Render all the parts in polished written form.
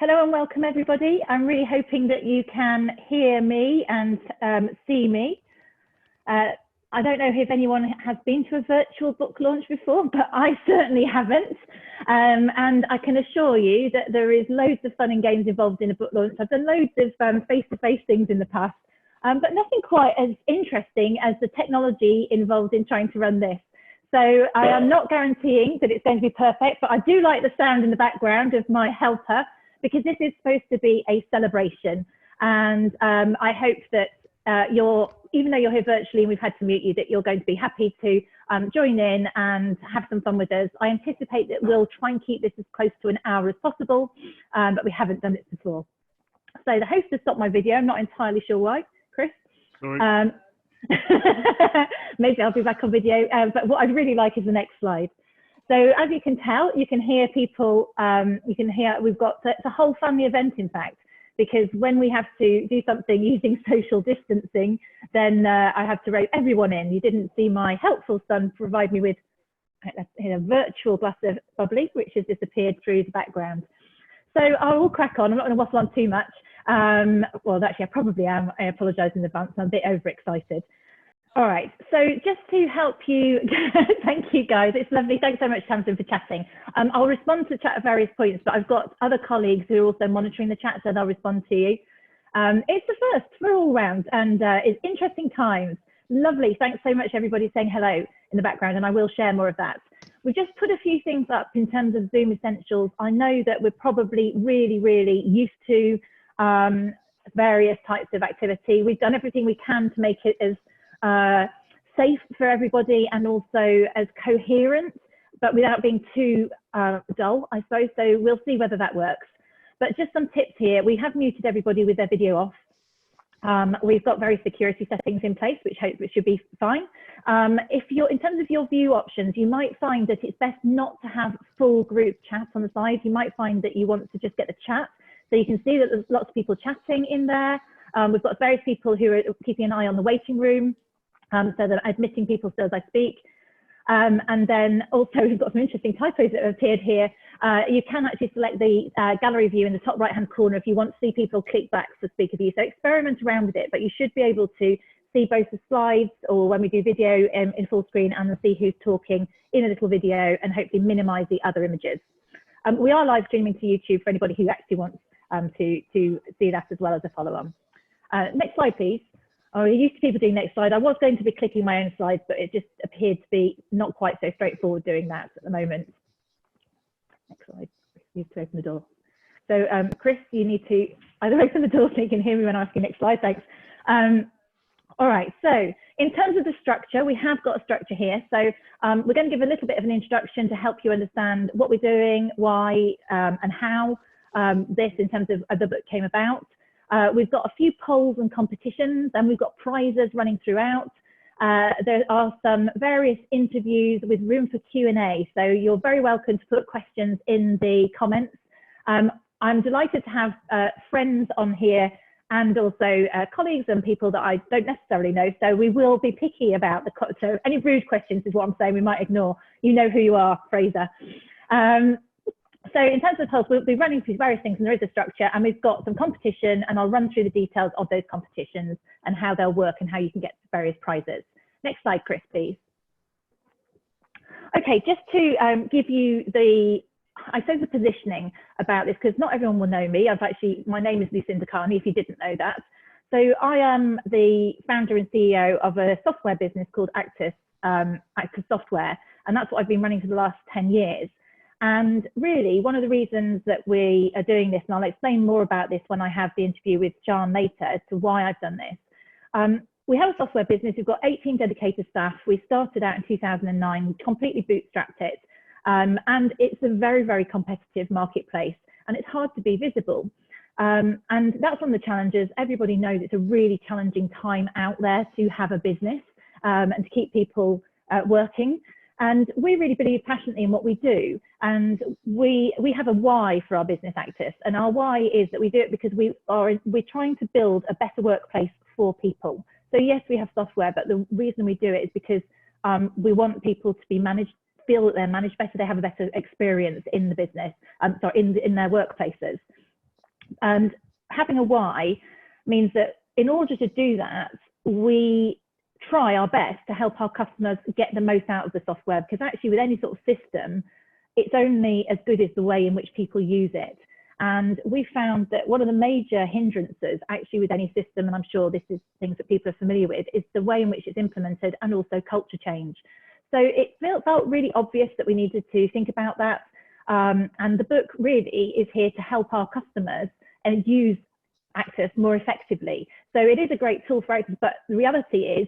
Hello and welcome everybody. I'm really hoping that you can hear me and see me. I don't know if anyone has been to a virtual book launch before, but I certainly haven't. And I can assure you that there is loads of fun and games involved in a book launch. I've done loads of face-to-face things in the past, but nothing quite as interesting as the technology involved in trying to run this. So I am not guaranteeing that it's going to be perfect, but I do like the sound in the background of my helper, because this is supposed to be a celebration. And I hope that even though you're here virtually and we've had to mute you, that you're going to be happy to join in and have some fun with us. I anticipate that we'll try and keep this as close to an hour as possible, but we haven't done it before. So the host has stopped my video. I'm not entirely sure why. Chris? Sorry. Maybe I'll be back on video, but what I'd really like is the next slide. So as you can tell, you can hear people, we've got, it's a whole family event in fact, because when we have to do something using social distancing, then I have to rope everyone in. You didn't see my helpful son provide me with a virtual glass of bubbly, which has disappeared through the background. So I'll crack on, I'm not gonna waffle on too much. Well, actually I probably am, I apologize in advance, I'm a bit overexcited. All right, so just to help you, thank you guys, it's lovely. Thanks so much, Tamsin, for chatting. I'll respond to the chat at various points, but I've got other colleagues who are also monitoring the chat, so they'll respond to you. It's the first, we're all round, and it's interesting times. Lovely, thanks so much everybody saying hello in the background, and I will share more of that. We've just put a few things up in terms of Zoom Essentials. I know that we're probably really used to various types of activity. We've done everything we can to make it as safe for everybody and also as coherent, but without being too dull, I suppose. So we'll see whether that works. But just some tips here. We have muted everybody with their video off. We've got various security settings in place, which should be fine. If you're, in terms of your view options, you might find that it's best not to have full group chat on the side. You might find that you want to just get the chat. So you can see that there's lots of people chatting in there. We've got various people who are keeping an eye on the waiting room. So that I'm admitting people still as I speak. And then also we've got some interesting typos that have appeared here. You can actually select the gallery view in the top right hand corner if you want to see people click back for speaker view. So experiment around with it, but you should be able to see both the slides or when we do video in full screen and see who's talking in a little video and hopefully minimize the other images. We are live streaming to YouTube for anybody who actually wants to see that as well as a follow on. Next slide, please. Oh, we're used to people doing next slide. I was going to be clicking my own slides, but it just appeared to be not quite so straightforward doing that at the moment. Next slide. You need to open the door. So Chris, you need to either open the door so you can hear me when I'm asking next slide. Thanks. All right, so in terms of the structure, we have got a structure here. So we're going to give a little bit of an introduction to help you understand what we're doing, why and how this in terms of the book came about. We've got a few polls and competitions, and we've got prizes running throughout. There are some various interviews with room for Q&A, so you're very welcome to put questions in the comments. I'm delighted to have friends on here and also colleagues and people that I don't necessarily know, so we will be picky about so any rude questions is what I'm saying we might ignore. You know who you are, Fraser. So in terms of polls, we'll be running through various things and there is a structure and we've got some competition and I'll run through the details of those competitions and how they'll work and how you can get various prizes. Next slide, Chris, please. Okay, just to give you I suppose the positioning about this, because not everyone will know me. My name is Lucinda Carney, if you didn't know that. So I am the founder and CEO of a software business called Actus, Actus Software, and that's what I've been running for the last 10 years. And really, one of the reasons that we are doing this, and I'll explain more about this when I have the interview with John later as to why I've done this. We have a software business, we've got 18 dedicated staff. We started out in 2009, completely bootstrapped it. And it's a very competitive marketplace and it's hard to be visible. And that's one of the challenges. Everybody knows it's a really challenging time out there to have a business and to keep people working. And we really believe passionately in what we do. And we have a why for our business, Actus. And our why is that we do it because we're trying to build a better workplace for people. So yes, we have software, but the reason we do it is because we want people to be managed, feel that they're managed better, they have a better experience in the business, in their workplaces. And having a why means that in order to do that, we try our best to help our customers get the most out of the software, because actually with any sort of system, it's only as good as the way in which people use it. And we found that one of the major hindrances actually with any system, and I'm sure this is things that people are familiar with, is the way in which it's implemented and also culture change. So it felt really obvious that we needed to think about that. And the book really is here to help our customers and use Actus more effectively. So it is a great tool for Actus, but the reality is,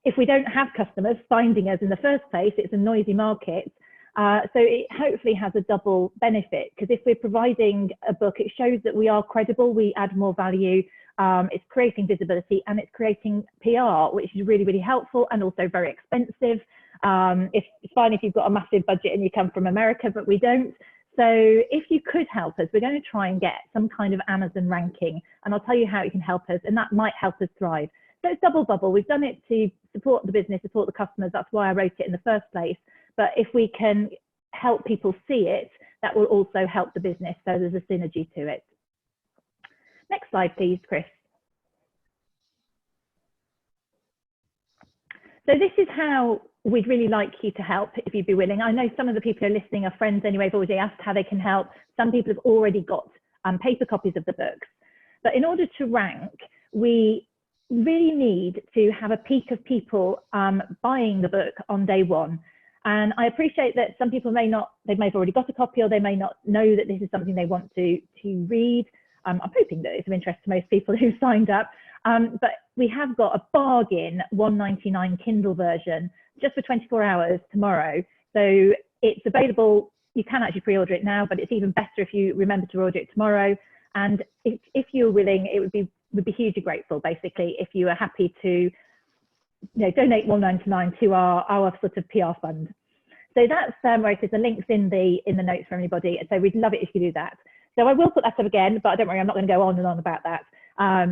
if we don't have customers finding us in the first place, it's a noisy market. So it hopefully has a double benefit, because if we're providing a book, it shows that we are credible, we add more value, it's creating visibility, and it's creating PR, which is really, really helpful and also very expensive. It's fine if you've got a massive budget and you come from America, but we don't. So if you could help us, we're going to try and get some kind of Amazon ranking, and I'll tell you how it can help us, and that might help us thrive. So it's double bubble. We've done it to support the business, support the customers. That's why I wrote it in the first place. But if we can help people see it, that will also help the business. So there's a synergy to it. Next slide, please, Chris. So this is how we'd really like you to help, if you'd be willing. I know some of the people who are listening are friends anyway, have already asked how they can help. Some people have already got paper copies of the books. But in order to rank, we really need to have a peak of people buying the book on day one. And I appreciate that some people may have already got a copy, or they may not know that this is something they want to read. I'm hoping that it's of interest to most people who signed up. But we have got a bargain $1.99 Kindle version just for 24 hours tomorrow. So it's available. You can actually pre-order it now, but it's even better if you remember to order it tomorrow. And if you're willing, it would be hugely grateful, basically, if you are happy to donate $1.99 to our sort of PR fund. So that's where it says the links in the notes for anybody. So we'd love it if you do that. So I will put that up again, but don't worry, I'm not going to go on and on about that.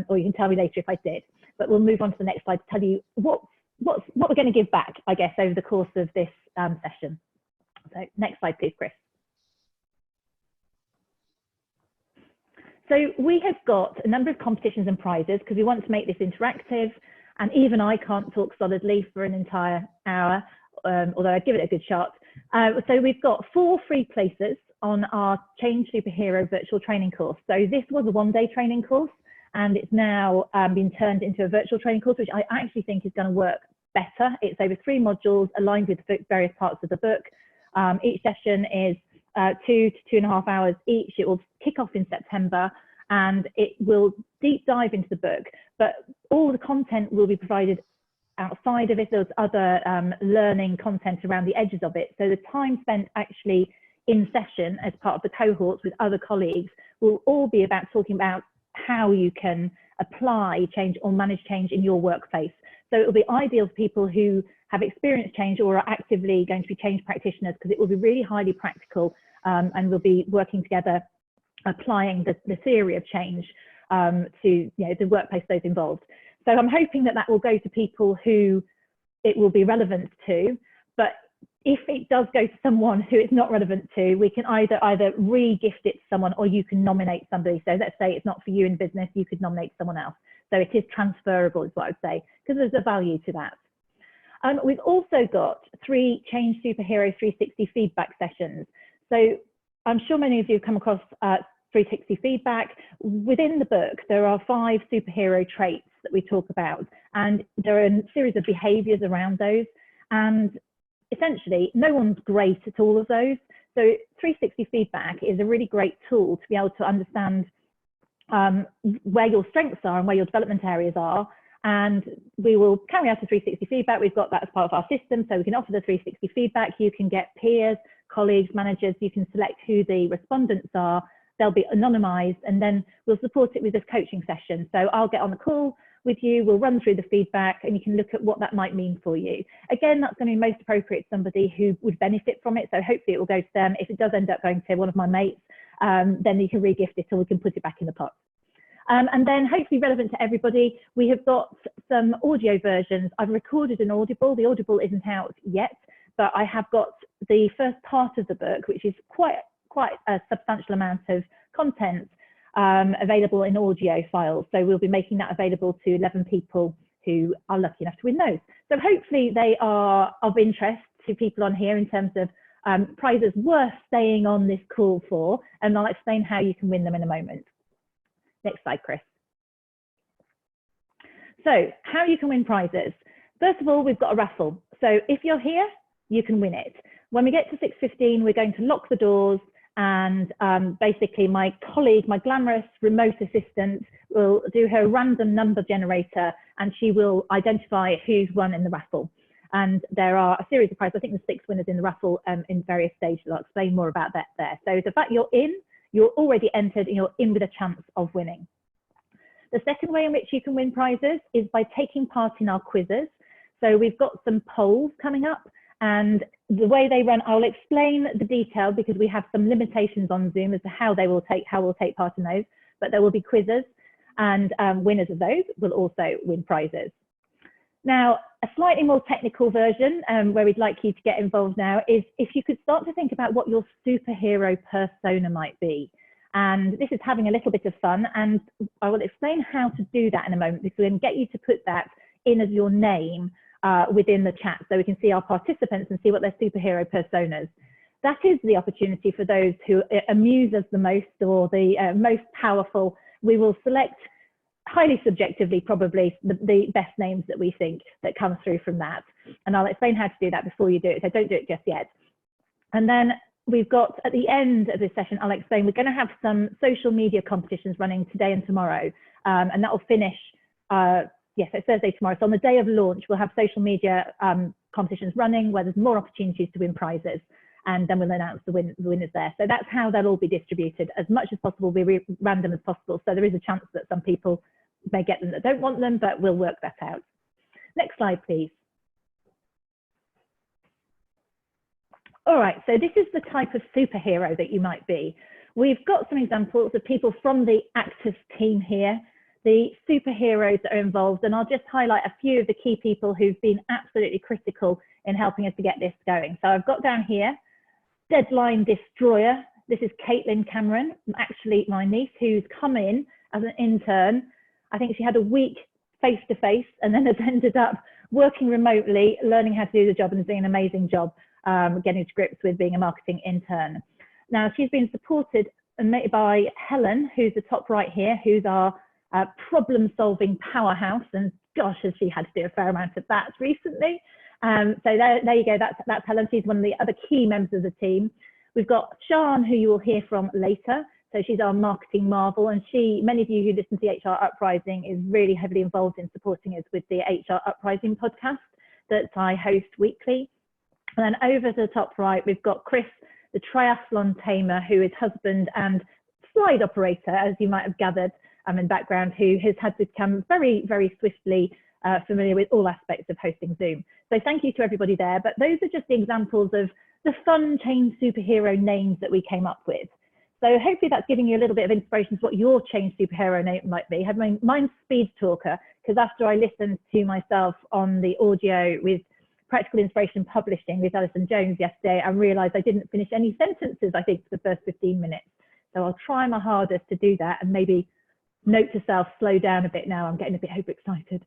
Or you can tell me later if I did. But we'll move on to the next slide to tell you what we're going to give back, I guess, over the course of this session. So next slide, please, Chris. So we have got a number of competitions and prizes because we want to make this interactive. And even I can't talk solidly for an entire hour, although I'd give it a good shot. So we've got 4 free places on our Change Superhero virtual training course. So this was a one-day training course, and it's now been turned into a virtual training course, which I actually think is going to work better. It's over 3 modules aligned with various parts of the book. Each session is 2 to 2.5 hours each. It will kick off in September, and it will deep dive into the book, but all the content will be provided outside of it. There's other learning content around the edges of it. So the time spent actually in session as part of the cohorts with other colleagues will all be about talking about how you can apply change or manage change in your workplace. So it will be ideal for people who have experienced change or are actively going to be change practitioners, because it will be really highly practical, and we'll be working together applying the theory of change to the workplace those involved. So I'm hoping that will go to people who it will be relevant to, but if it does go to someone who it's not relevant to, we can either re-gift it to someone, or you can nominate somebody. So let's say it's not for you in business, you could nominate someone else. So it is transferable, is what I would say, because there's a value to that. We've also got 3 Change Superhero 360 feedback sessions. So I'm sure many of you have come across 360 feedback. Within the book, there are 5 superhero traits that we talk about, and there are a series of behaviors around those. And essentially, no one's great at all of those. So 360 feedback is a really great tool to be able to understand where your strengths are and where your development areas are. And we will carry out a 360 feedback. We've got that as part of our system, so we can offer the 360 feedback. You can get peers, colleagues, managers. You can select who the respondents are. They'll be anonymized, and then we'll support it with this coaching session. So I'll get on the call with you, we'll run through the feedback, and you can look at what that might mean for you. Again, that's going to be most appropriate to somebody who would benefit from it. So hopefully it will go to them. If it does end up going to one of my mates, then you can re-gift it, or we can put it back in the pot. And then hopefully relevant to everybody, we have got some audio versions. I've recorded an Audible. The Audible isn't out yet, but I have got the first part of the book, which is quite a substantial amount of content, available in audio files. So we'll be making that available to 11 people who are lucky enough to win those. So hopefully they are of interest to people on here in terms of prizes worth staying on this call for, and I'll explain how you can win them in a moment. Next slide, Chris. So how you can win prizes. First of all, we've got a raffle. So if you're here, you can win it. When we get to 6:15, we're going to lock the doors, and basically my colleague, my glamorous remote assistant, will do her random number generator, and she will identify who's won in the raffle. And there are a series of prizes. I think there's 6 winners in the raffle in various stages. I'll explain more about that there. So the fact you're in, you're already entered, and you're in with a chance of winning. The second way in which you can win prizes is by taking part in our quizzes. So we've got some polls coming up, and the way they run, I'll explain the detail because we have some limitations on Zoom as to how we'll take part in those, but there will be quizzes, and winners of those will also win prizes. Now, a slightly more technical version where we'd like you to get involved now is if you could start to think about what your superhero persona might be. And this is having a little bit of fun, and I will explain how to do that in a moment, because we're going to get you to put that in as your name within the chat, so we can see our participants and see what their superhero personas. That is the opportunity for those who amuse us the most, or the most powerful. We will select highly subjectively, probably the best names that we think that come through from that. And I'll explain how to do that before you do it, so don't do it just yet. And then we've got, at the end of this session, I'll explain, we're going to have some social media competitions running today and tomorrow, and that will finish, yes, it's Thursday tomorrow. So on the day of launch, we'll have social media competitions running where there's more opportunities to win prizes, and then we'll announce the winners there. So that's how they'll all be distributed. As much as possible, be random as possible. So there is a chance that some people may get them that don't want them, but we'll work that out. Next slide, please. All right, so this is the type of superhero that you might be. We've got some examples of people from the Actus team here, the superheroes that are involved, and I'll just highlight a few of the key people who've been absolutely critical in helping us to get this going. So I've got down here, Deadline Destroyer. This is Caitlin Cameron, actually my niece, who's come in as an intern. I think she had a week face-to-face and then has ended up working remotely, learning how to do the job, and is doing an amazing job getting to grips with being a marketing intern. Now, she's been supported by Helen, who's the top right here, who's our problem-solving powerhouse, and gosh, has she had to do a fair amount of that recently. So there you go, that's Helen. She's one of the other key members of the team. We've got Sian, who you will hear from later. So she's our marketing marvel, and many of you who listen to the HR Uprising is really heavily involved in supporting us with the HR Uprising podcast that I host weekly. And then over to the top right, we've got Chris, the triathlon tamer, who is husband and slide operator, as you might have gathered in background, who has had to become very, very swiftly familiar with all aspects of hosting Zoom. So thank you to everybody there. But those are just the examples of the fun change superhero names that we came up with. So hopefully that's giving you a little bit of inspiration to what your change superhero name might be. Mine's Speed Talker, because after I listened to myself on the audio with Practical Inspiration Publishing with Alison Jones yesterday, I realised I didn't finish any sentences, I think, for the first 15 minutes. So I'll try my hardest to do that, and maybe note to self, slow down a bit now. I'm getting a bit overexcited.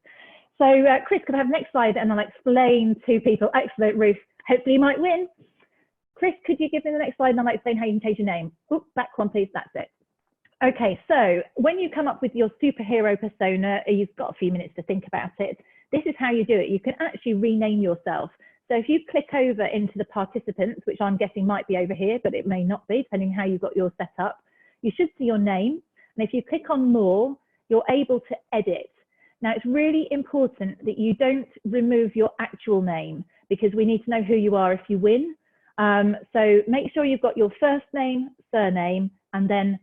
So Chris, could I have next slide, and I'll explain to people. Excellent, Ruth. Hopefully you might win. Chris, could you give me the next slide, and I'll explain how you can change your name. Oops, back one, please. That's it. Okay, so when you come up with your superhero persona, you've got a few minutes to think about it. This is how you do it. You can actually rename yourself. So if you click over into the participants, which I'm guessing might be over here, but it may not be, depending how you've got yours set up, you should see your name. And if you click on more, you're able to edit. Now, it's really important that you don't remove your actual name, because we need to know who you are if you win. So make sure you've got your first name, surname, and then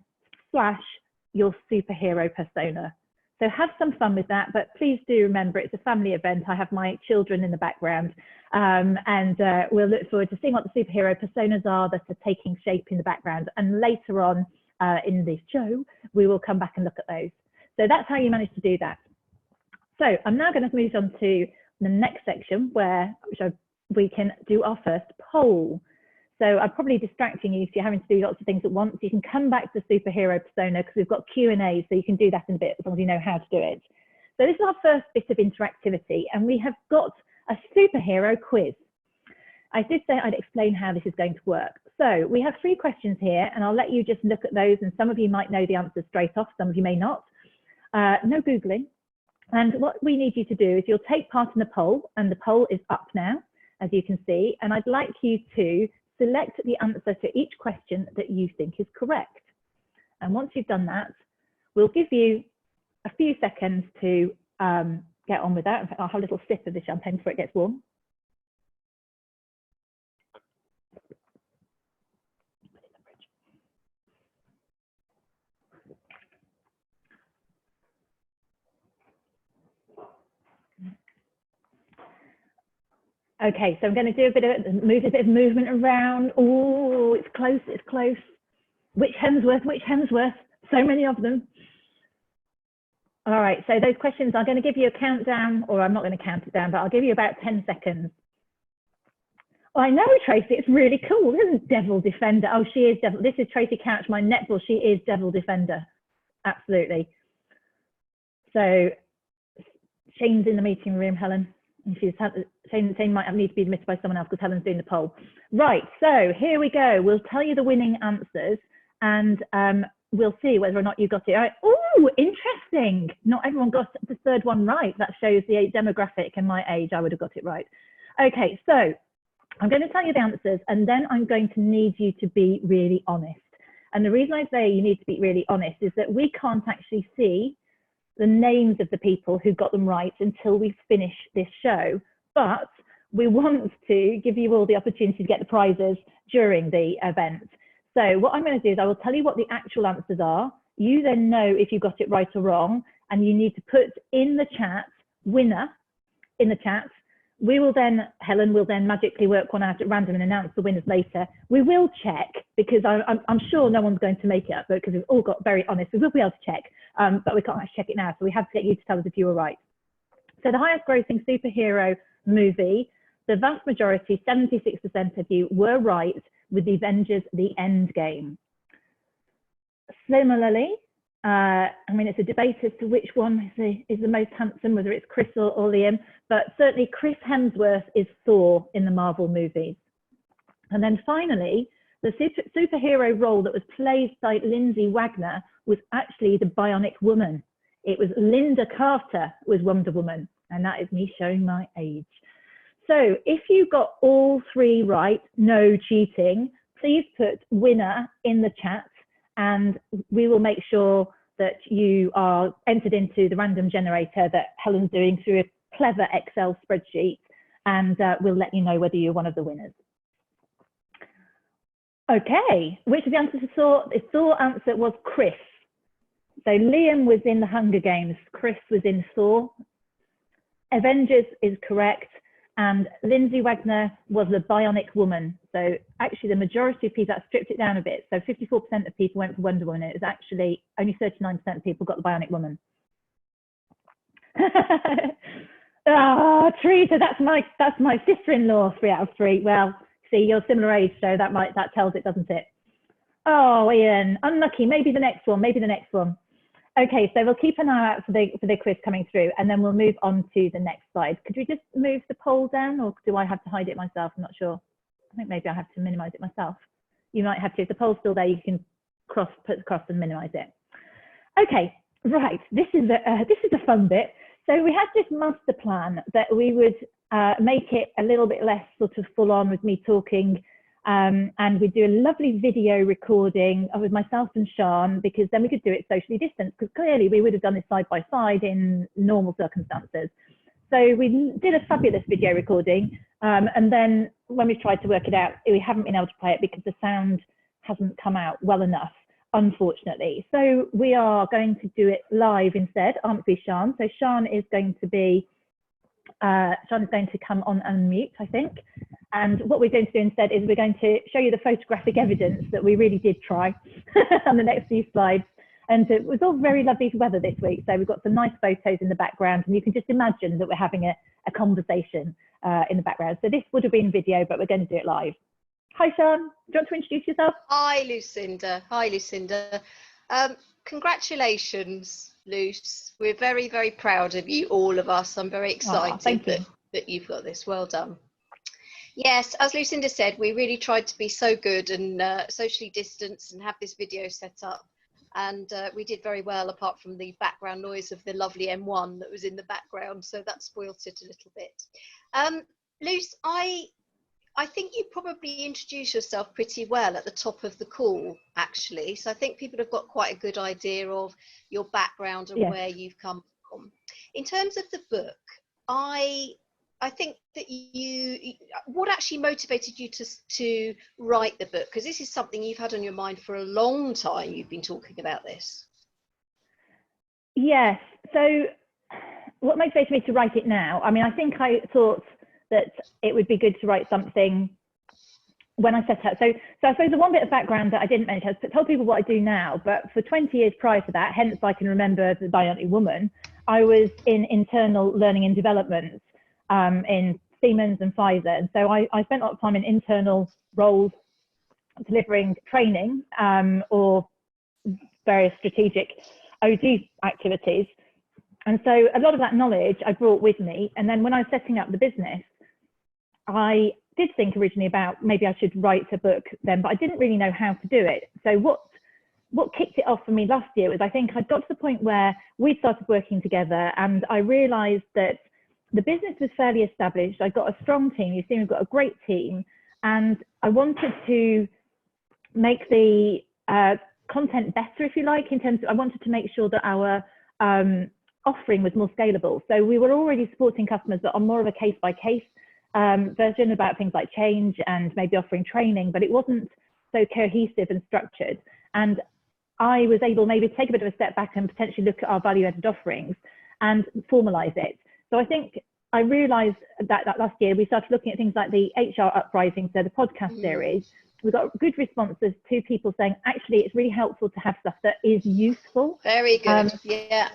/ your superhero persona. So have some fun with that, but please do remember it's a family event. I have my children in the background, and we'll look forward to seeing what the superhero personas are that are taking shape in the background. And later on in this show, we will come back and look at those. So that's how you manage to do that. So I'm now going to move on to the next section we can do our first poll. So I'm probably distracting you if you're having to do lots of things at once. You can come back to the superhero persona because we've got Q&A, so you can do that in a bit as long as you know how to do it. So this is our first bit of interactivity, and we have got a superhero quiz. I did say I'd explain how this is going to work. So we have 3 questions here, and I'll let you just look at those, and some of you might know the answers straight off, some of you may not. No Googling. And what we need you to do is you'll take part in the poll, and the poll is up now, as you can see, and I'd like you to select the answer to each question that you think is correct. And once you've done that, we'll give you a few seconds to get on with that. In fact, I'll have a little sip of the champagne before it gets warm. Okay, so I'm going to do a bit of movement around. Oh, it's close, it's close. Which Hemsworth, which Hemsworth? So many of them. All right, so those questions, I'm going to give you a countdown, or I'm not going to count it down, but I'll give you about 10 seconds. Oh, I know, Tracy, it's really cool. This is Devil Defender. Oh, she is Devil. This is Tracy Couch, my netball. She is Devil Defender. Absolutely. So Shane's in the meeting room, Helen. Shane might need to be admitted by someone else because Helen's doing the poll. Right, so here we go. We'll tell you the winning answers, and we'll see whether or not you got it right. Oh, interesting. Not everyone got the third one right. That shows the demographic and my age. I would have got it right. Okay, so I'm going to tell you the answers, and then I'm going to need you to be really honest. And the reason I say you need to be really honest is that we can't actually see the names of the people who got them right until we finish this show, but we want to give you all the opportunity to get the prizes during the event. So what I'm going to do is I will tell you what the actual answers are. You then know if you got it right or wrong, and you need to put in the chat winner in the chat. We will then, Helen will then magically work one out at random and announce the winners later. We will check, because I'm sure no one's going to make it up, because we've all got very honest. We will be able to check, but we can't actually check it now. So we have to get you to tell us if you were right. So the highest grossing superhero movie, the vast majority, 76% of you were right with the Avengers: The Endgame. Similarly, I mean, it's a debate as to which one is the most handsome, whether it's Chris or Liam, but certainly Chris Hemsworth is Thor in the Marvel movies. And then finally, the superhero role that was played by Lindsay Wagner was actually the Bionic Woman. It was Linda Carter was Wonder Woman, and that is me showing my age. So if you got all 3 right, no cheating, please put winner in the chat, and we will make sure that you are entered into the random generator that Helen's doing through a clever Excel spreadsheet, and we'll let you know whether you're one of the winners. Okay, which of the answers is Thor? The Thor answer was Chris. So Liam was in the Hunger Games, Chris was in Thor. Avengers is correct, and Lindsay Wagner was the Bionic Woman. So actually the majority of people, that stripped it down a bit. So 54% of people went for Wonder Woman. It was actually only 39% of people got the Bionic Woman. Ah, oh, Teresa, that's my sister-in-law, 3 out of 3. Well, see, you're similar age, so that tells it, doesn't it? Oh, Ian, unlucky. Maybe the next one, maybe the next one. Okay, so we'll keep an eye out for the quiz coming through, and then we'll move on to the next slide. Could we just move the poll down, or do I have to hide it myself? I'm not sure. I think maybe I have to minimize it myself. You might have to. If the poll's still there, you can put across and minimize it. Okay, right. This is a fun bit. So we had this master plan that we would make it a little bit less sort of full on with me talking. And we'd do a lovely video recording with myself and Sean, because then we could do it socially distanced, because clearly we would have done this side by side in normal circumstances. So we did a fabulous video recording, and then when we tried to work it out, we haven't been able to play it because the sound hasn't come out well enough, unfortunately. So we are going to do it live instead, aren't we, Sean? So Sean is going to come on and mute, I think. And what we're going to do instead is we're going to show you the photographic evidence that we really did try on the next few slides. And it was all very lovely weather this week, so we've got some nice photos in the background, and you can just imagine that we're having a conversation in the background. So this would have been video, but we're going to do it live. Hi, Sean. Do you want to introduce yourself? Hi, Lucinda. Hi, Lucinda. Congratulations, Luce. We're very, very proud of you, all of us. I'm very excited that you've got this. Well done. Yes, as Lucinda said, we really tried to be so good and socially distanced and have this video set up. And we did very well, apart from the background noise of the lovely M1 that was in the background. So that spoilt it a little bit. Luce, I think you probably introduced yourself pretty well at the top of the call, actually. So I think people have got quite a good idea of your background and where you've come from. In terms of the book, I think that what actually motivated you to write the book? Because this is something you've had on your mind for a long time. You've been talking about this. Yes. So what motivated me to write it now? I mean, I think I thought that it would be good to write something when I set out. So I suppose the one bit of background that I didn't mention, I told people what I do now, but for 20 years prior to that, hence I can remember the Bionic Woman, I was in internal learning and development in Siemens and Pfizer. And so I spent a lot of time in internal roles delivering training or various strategic OD activities. And so a lot of that knowledge I brought with me. And then when I was setting up the business, I did think originally about maybe I should write a book then, but I didn't really know how to do it. So what kicked it off for me last year was I think I'd got to the point where we started working together and I realized that the business was fairly established. I got a strong team. You've seen we've got a great team. And I wanted to make the content better, if you like, in terms of, I wanted to make sure that our offering was more scalable. So we were already supporting customers that are more of a case-by-case version about things like change and maybe offering training, but it wasn't so cohesive and structured. And I was able maybe to take a bit of a step back and potentially look at our value-added offerings and formalize it. So I think I realized that last year we started looking at things like the HR Uprising, so the podcast series. We got good responses to people saying, actually, it's really helpful to have stuff that is useful. Very good, yeah.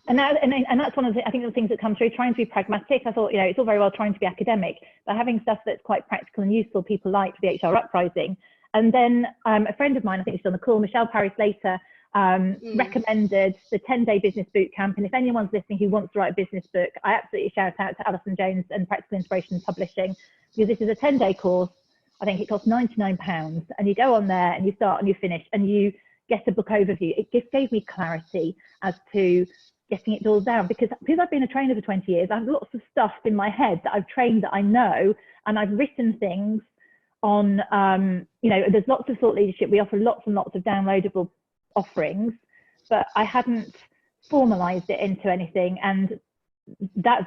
And that's one of the, I think, the things that come through, trying to be pragmatic. I thought, you know, it's all very well trying to be academic, but having stuff that's quite practical and useful, people like the HR Uprising. And then a friend of mine, I think she's on the call, Michelle Paris-Later, recommended the 10-day business boot camp. And if anyone's listening who wants to write a business book, I absolutely shout out to Alison Jones and Practical Inspiration Publishing, because this is a 10-day course. I think it costs £99, and you go on there and you start and you finish and you get a book overview. It just gave me clarity as to getting it all down, because I've been a trainer for 20 years, I have lots of stuff in my head that I've trained that I know, and I've written things on, you know, there's lots of thought leadership. We offer lots and lots of downloadable offerings, but I hadn't formalized it into anything. And I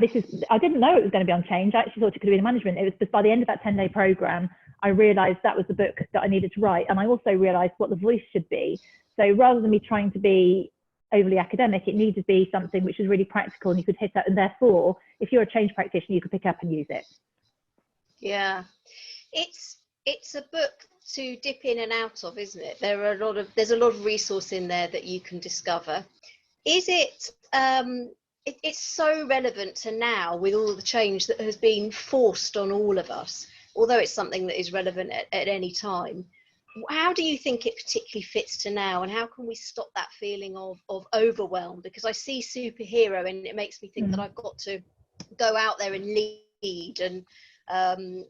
didn't know it was going to be on change. I actually thought it could have been management. It was just by the end of that 10-day program, I realized that was the book that I needed to write. And I also realized what the voice should be. So rather than me trying to be overly academic, it needed to be something which was really practical and you could hit that. And therefore, if you're a change practitioner, you could pick up and use it. Yeah, it's a book to dip in and out of, isn't it? There's a lot of resource in there that you can discover. Is it it's so relevant to now with all the change that has been forced on all of us, although it's something that is relevant at any time. How do you think it particularly fits to now, and how can we stop that feeling of overwhelm? Because I see superhero and it makes me think that I've got to go out there and lead and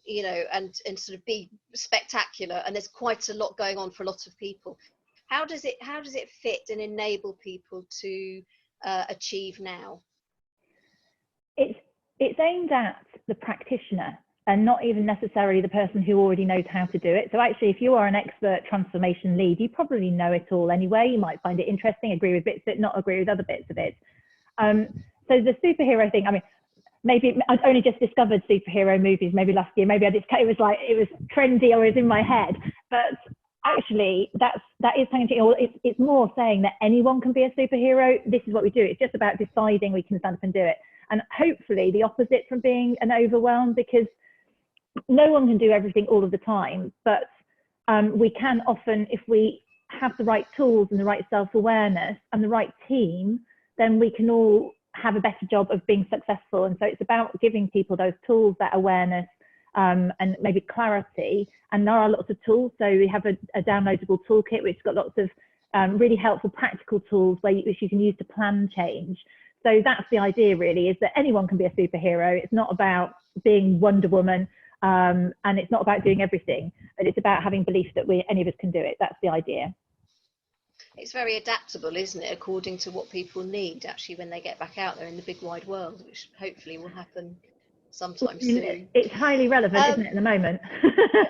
you know, and sort of be spectacular, and there's quite a lot going on for a lot of people. How does it fit and enable people to achieve now? It's aimed at the practitioner and not even necessarily the person who already knows how to do it. So actually, if you are an expert transformation lead, you probably know it all anyway. You might find it interesting, agree with bits of it, not agree with other bits of it. So the superhero thing, I mean, maybe I'd only just discovered superhero movies maybe last year. Maybe it was trendy or it was in my head. But actually, that is something. It's more saying that anyone can be a superhero. This is what we do. It's just about deciding we can stand up and do it. And hopefully the opposite from being an overwhelm, because no one can do everything all of the time. But we can often, if we have the right tools and the right self-awareness and the right team, then we can all have a better job of being successful. And so it's about giving people those tools, that awareness, and maybe clarity. And there are lots of tools. So we have a downloadable toolkit which has got lots of really helpful practical tools which you can use to plan change. So that's the idea really, is that anyone can be a superhero. It's not about being Wonder Woman, and it's not about doing everything, but it's about having belief that any of us can do it. That's the idea. It's very adaptable, isn't it, according to what people need actually when they get back out there in the big wide world, which hopefully will happen sometime soon. It's highly relevant, isn't it, at the moment?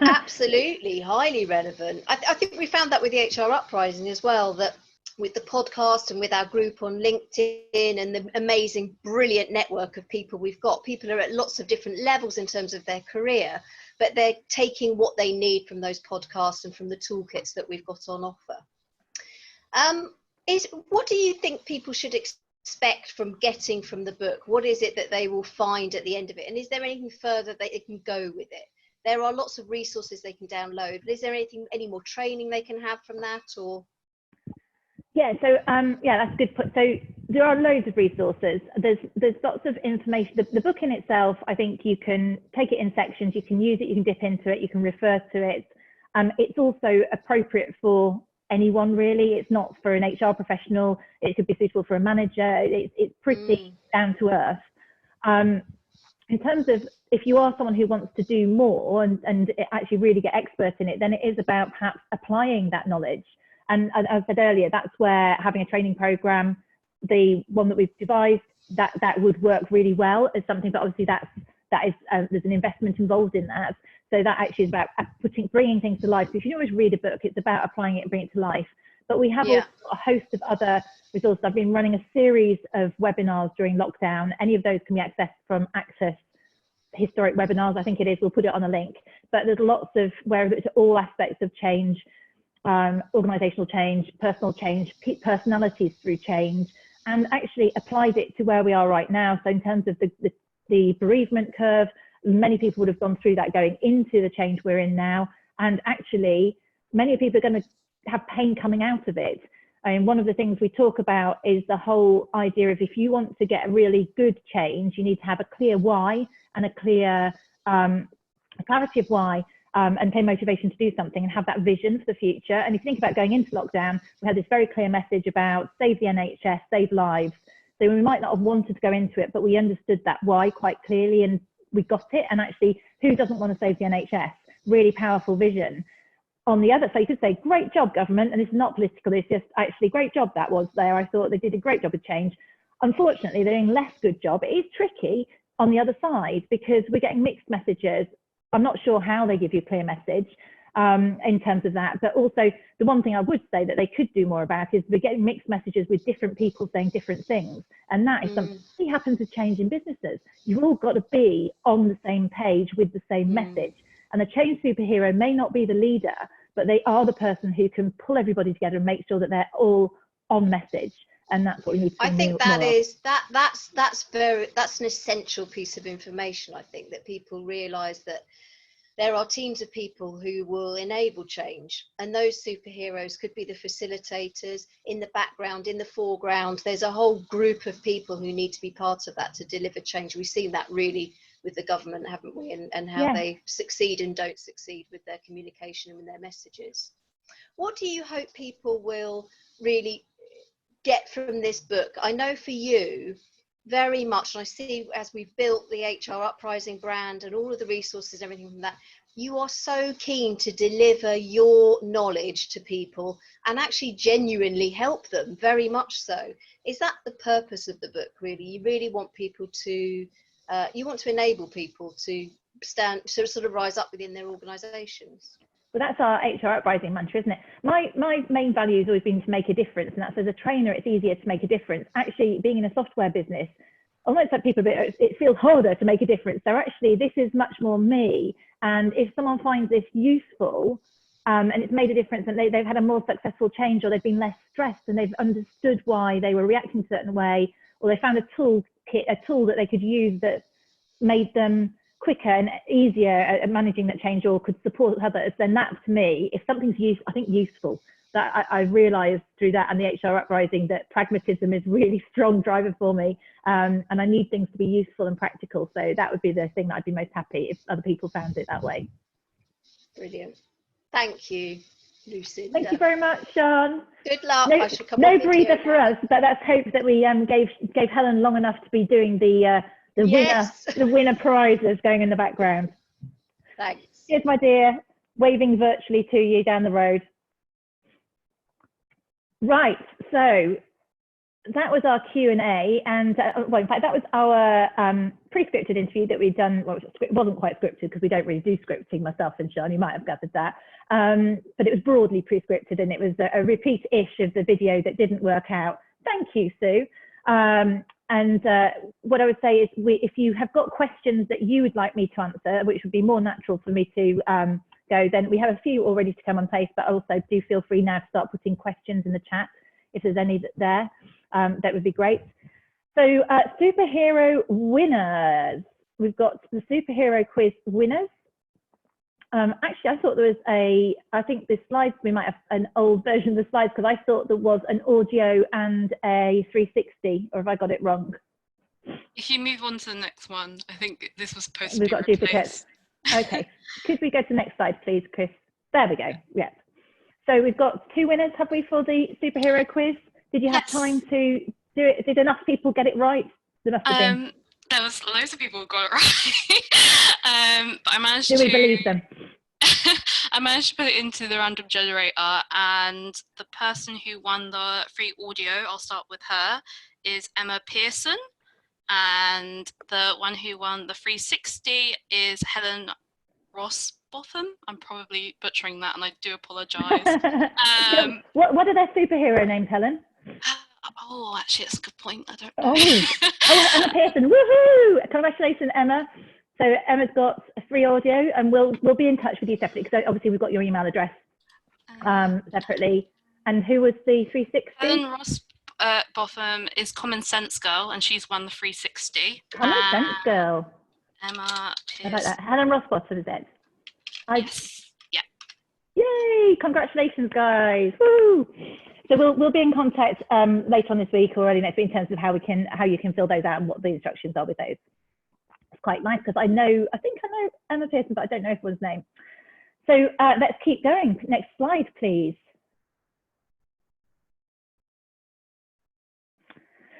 Absolutely, highly relevant. I think we found that with the HR Uprising as well, that with the podcast and with our group on LinkedIn and the amazing, brilliant network of people we've got, people are at lots of different levels in terms of their career, but they're taking what they need from those podcasts and from the toolkits that we've got on offer. What do you think people should expect from getting from the book? What is it that they will find at the end of it? And is there anything further that they can go with it? There are lots of resources they can download, but is there any more training they can have from that, or? Yeah, so yeah, that's a good point. So there are loads of resources. There's lots of information. The book in itself, I think you can take it in sections, you can use it, you can dip into it, you can refer to it. It's also appropriate for anyone really. It's not for an HR professional. It could be suitable for a manager. It's pretty down to earth. In terms of if you are someone who wants to do more and actually really get expert in it, then it is about perhaps applying that knowledge. And as I said earlier, that's where having a training program, the one that we've devised, that would work really well as something. But obviously there's an investment involved in that. So that actually is about bringing things to life. So if you always read a book, it's about applying it and bringing it to life. But we have also a host of other resources. I've been running a series of webinars during lockdown. Any of those can be accessed from Actus historic webinars, I think it is. We'll put it on a link. But there's lots of where it's all aspects of change, organizational change, personal change, personalities through change, and actually applied it to where we are right now. So in terms of the bereavement curve, many people would have gone through that going into the change we're in now. And actually, many people are going to have pain coming out of it. I mean, one of the things we talk about is the whole idea of if you want to get a really good change, you need to have a clear why and a clear clarity of why, and clear motivation to do something and have that vision for the future. And if you think about going into lockdown, we had this very clear message about save the NHS, save lives. So we might not have wanted to go into it, but we understood that why quite clearly and we got it. And actually, who doesn't want to save the NHS? Really powerful vision. On the other side, you could say, great job, government. And it's not political, it's just actually great job that was there. I thought they did a great job of change. Unfortunately, they're doing less good job. It is tricky on the other side because we're getting mixed messages. I'm not sure how they give you a clear message in terms of that. But also, the one thing I would say that they could do more about is we're getting mixed messages with different people saying different things. And that is something that happens with change in businesses. You've all got to be on the same page with the same message. And the change superhero may not be the leader, but they are the person who can pull everybody together and make sure that they're all on message. And that's what we need to do. I think that's an essential piece of information. I think that people realise that there are teams of people who will enable change, and those superheroes could be the facilitators in the background, in the foreground. There's a whole group of people who need to be part of that to deliver change. We've seen that really with the government, haven't we, and how they succeed and don't succeed with their communication and with their messages. What do you hope people will really get from this book? I know for you very much, and I see as we've built the HR Uprising brand and all of the resources, everything from that, you are so keen to deliver your knowledge to people and actually genuinely help them, very much so. Is that the purpose of the book, really? You really want people to you want to enable people to sort of rise up within their organisations. Well, that's our HR Uprising mantra, isn't it? My main value has always been to make a difference, and that's as a trainer, it's easier to make a difference. Actually, being in a software business, almost like people, it feels harder to make a difference. So actually, this is much more me. And if someone finds this useful, and it's made a difference, and they've had a more successful change, or they've been less stressed, and they've understood why they were reacting a certain way, or they found a tool that they could use that made them quicker and easier at managing that change or could support others, then that to me, if something's useful, that I realised through that and the HR uprising that pragmatism is really strong driver for me, and I need things to be useful and practical. So that would be the thing that I'd be most happy if other people found it that way. Brilliant. Thank you, Lucinda. Thank you very much, Sean. Good luck. No breather for us, but let's hope that we gave Helen long enough to be doing the winner prizes going in the background. Thanks. Here's my dear, waving virtually to you down the road. Right, so that was our Q&A, and well, in fact, that was our pre-scripted interview that we'd done. Well, it wasn't quite scripted because we don't really do scripting, myself and Sean, you might have gathered that. But it was broadly pre-scripted, and it was a repeat-ish of the video that didn't work out. Thank you, Sue. And what I would say is, if you have got questions that you would like me to answer, which would be more natural for me to go, then we have a few already to come on place, but also do feel free now to start putting questions in the chat if there's any there. That would be great. So superhero winners. We've got the superhero quiz winners. Actually, I thought there was I think the slides, we might have an old version of the slides because I thought there was an audio and a 360, or have I got it wrong? If you move on to the next one, I think this was supposed to be We've got duplicates. Okay, could we go to the next slide, please, Chris? There we go, yeah. So we've got 2 winners, have we, for the superhero quiz? Did you have time to do it? Did enough people get it right? There must have been. There was loads of people who got it right. But I managed to... Do we believe them? I managed to put it into the random generator, and the person who won the free audio, I'll start with her, is Emma Pearson. And the one who won the 360 is Helen Rossbotham. I'm probably butchering that, and I do apologise. What are their superhero names, Helen? Oh, actually, that's a good point. I don't know. Oh, Emma Pearson, woohoo! Congratulations, Emma. So Emma's got a free audio, and we'll be in touch with you separately, because obviously we've got your email address separately. And who was the 360? Helen Rossbotham is Common Sense Girl, and she's won the 360. Common Sense Girl. Emma Pearson. I like that. Helen Rossbotham, is it? Yes. Yeah. Yay! Congratulations, guys! Woo! So we'll be in contact later on this week or early next week in terms of how you can fill those out and what the instructions are with those. It's quite nice because I think I know Emma Pearson, but I don't know everyone's name. So let's keep going. Next slide, please.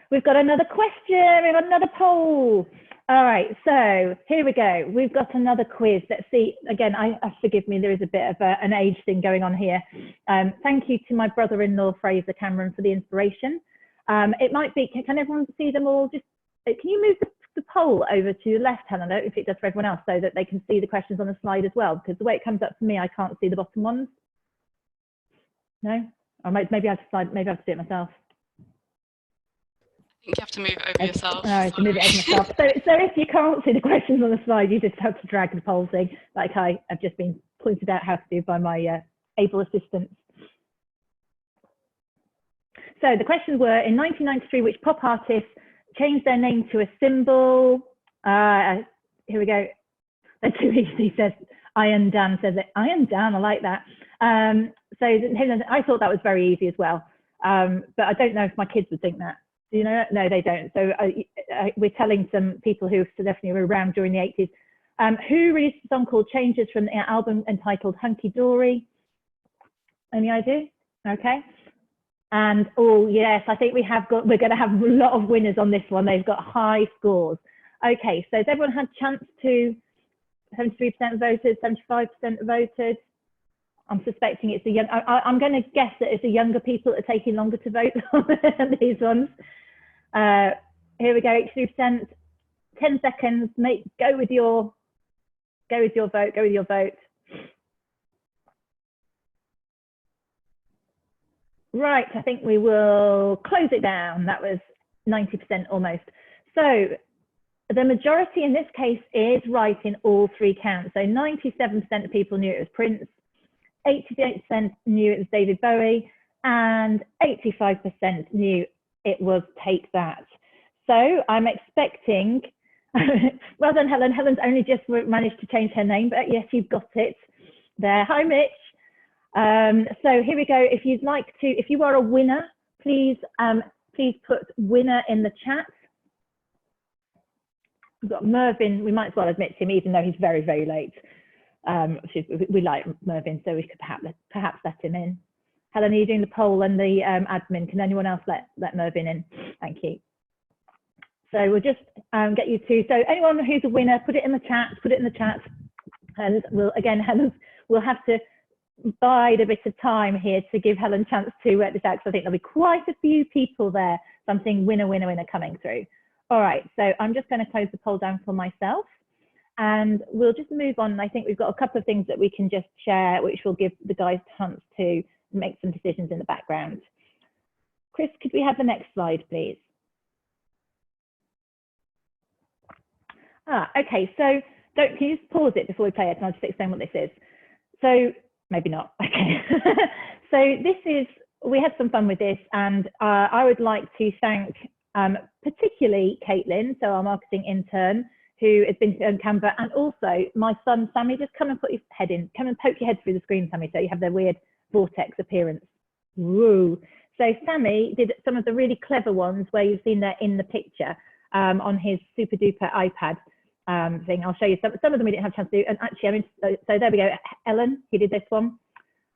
We've got another question. We've got another poll. All right, so here we go. We've got another quiz. Let's see. Again, forgive me, there is a bit of an age thing going on here. Thank you to my brother-in-law, Fraser Cameron, for the inspiration. It might be, can everyone see them all? Just can you move the poll over to your left, Helen, if it does for everyone else, so that they can see the questions on the slide as well? Because the way it comes up for me, I can't see the bottom ones. No? Or maybe I have to do it myself. You have to move it over yourself. No, I have to move it over myself. So if you can't see the questions on the slide, you just have to drag the poll thing, like I have just been pointed out how to do by my able assistants. So the questions were, in 1993, which pop artists changed their name to a symbol? Here we go. They're too easy, says Iron Dan. Says it. Iron Dan, I like that. So I thought that was very easy as well. But I don't know if my kids would think that. Do you know? No, they don't. So we're telling some people who definitely were around during the 80s. Who released a song called Changes from the album entitled Hunky Dory? Any idea? Okay. And oh yes, I think we're going to have a lot of winners on this one. They've got high scores. Okay, so has everyone had a chance to? 73% voted, 75% voted. I'm suspecting it's the young. I'm going to guess that it's the younger people that are taking longer to vote on these ones. Here we go. 82%. 10 seconds. Go with your vote. Go with your vote. Right. I think we will close it down. That was 90% almost. So the majority in this case is right in all 3 counts. So 97% of people knew it was Prince. 88% knew it was David Bowie, and 85% knew it was Take That. So I'm expecting Well done, Helen. Helen's only just managed to change her name, but yes, you've got it there. Hi, Mitch. So here we go. If you'd like to, if you are a winner, please put winner in the chat. We've got Mervyn. We might as well admit him, even though he's very, very late. We like Mervyn, so we could perhaps let him in. Helen, are you doing the poll and the admin? Can anyone else let Mervyn in? Thank you. So we'll just get you to, so anyone who's a winner, put it in the chat, and we'll have to bide a bit of time here to give Helen a chance to work this out, because I think there'll be quite a few people there. So I'm seeing winner, winner, winner coming through. All right, so I'm just going to close the poll down for myself, and we'll just move on. I think we've got a couple of things that we can just share, which will give the guys a chance to make some decisions in the background. Chris, could we have the next slide, please? Okay, so can you just pause it before we play it, and I'll just explain what this is. So maybe not, okay. So this is, we had some fun with this, and I would like to thank particularly Caitlin, so our marketing intern, who has been on Canva, and also my son Sammy. Just come and put your head in, come and poke your head through the screen, Sammy, so you have the weird vortex appearance. Woo. So Sammy did some of the really clever ones where you've seen that in the picture on his super duper iPad thing. I'll show you some of them we didn't have a chance to do, and actually, I mean, so there we go. Ellen, he did this one,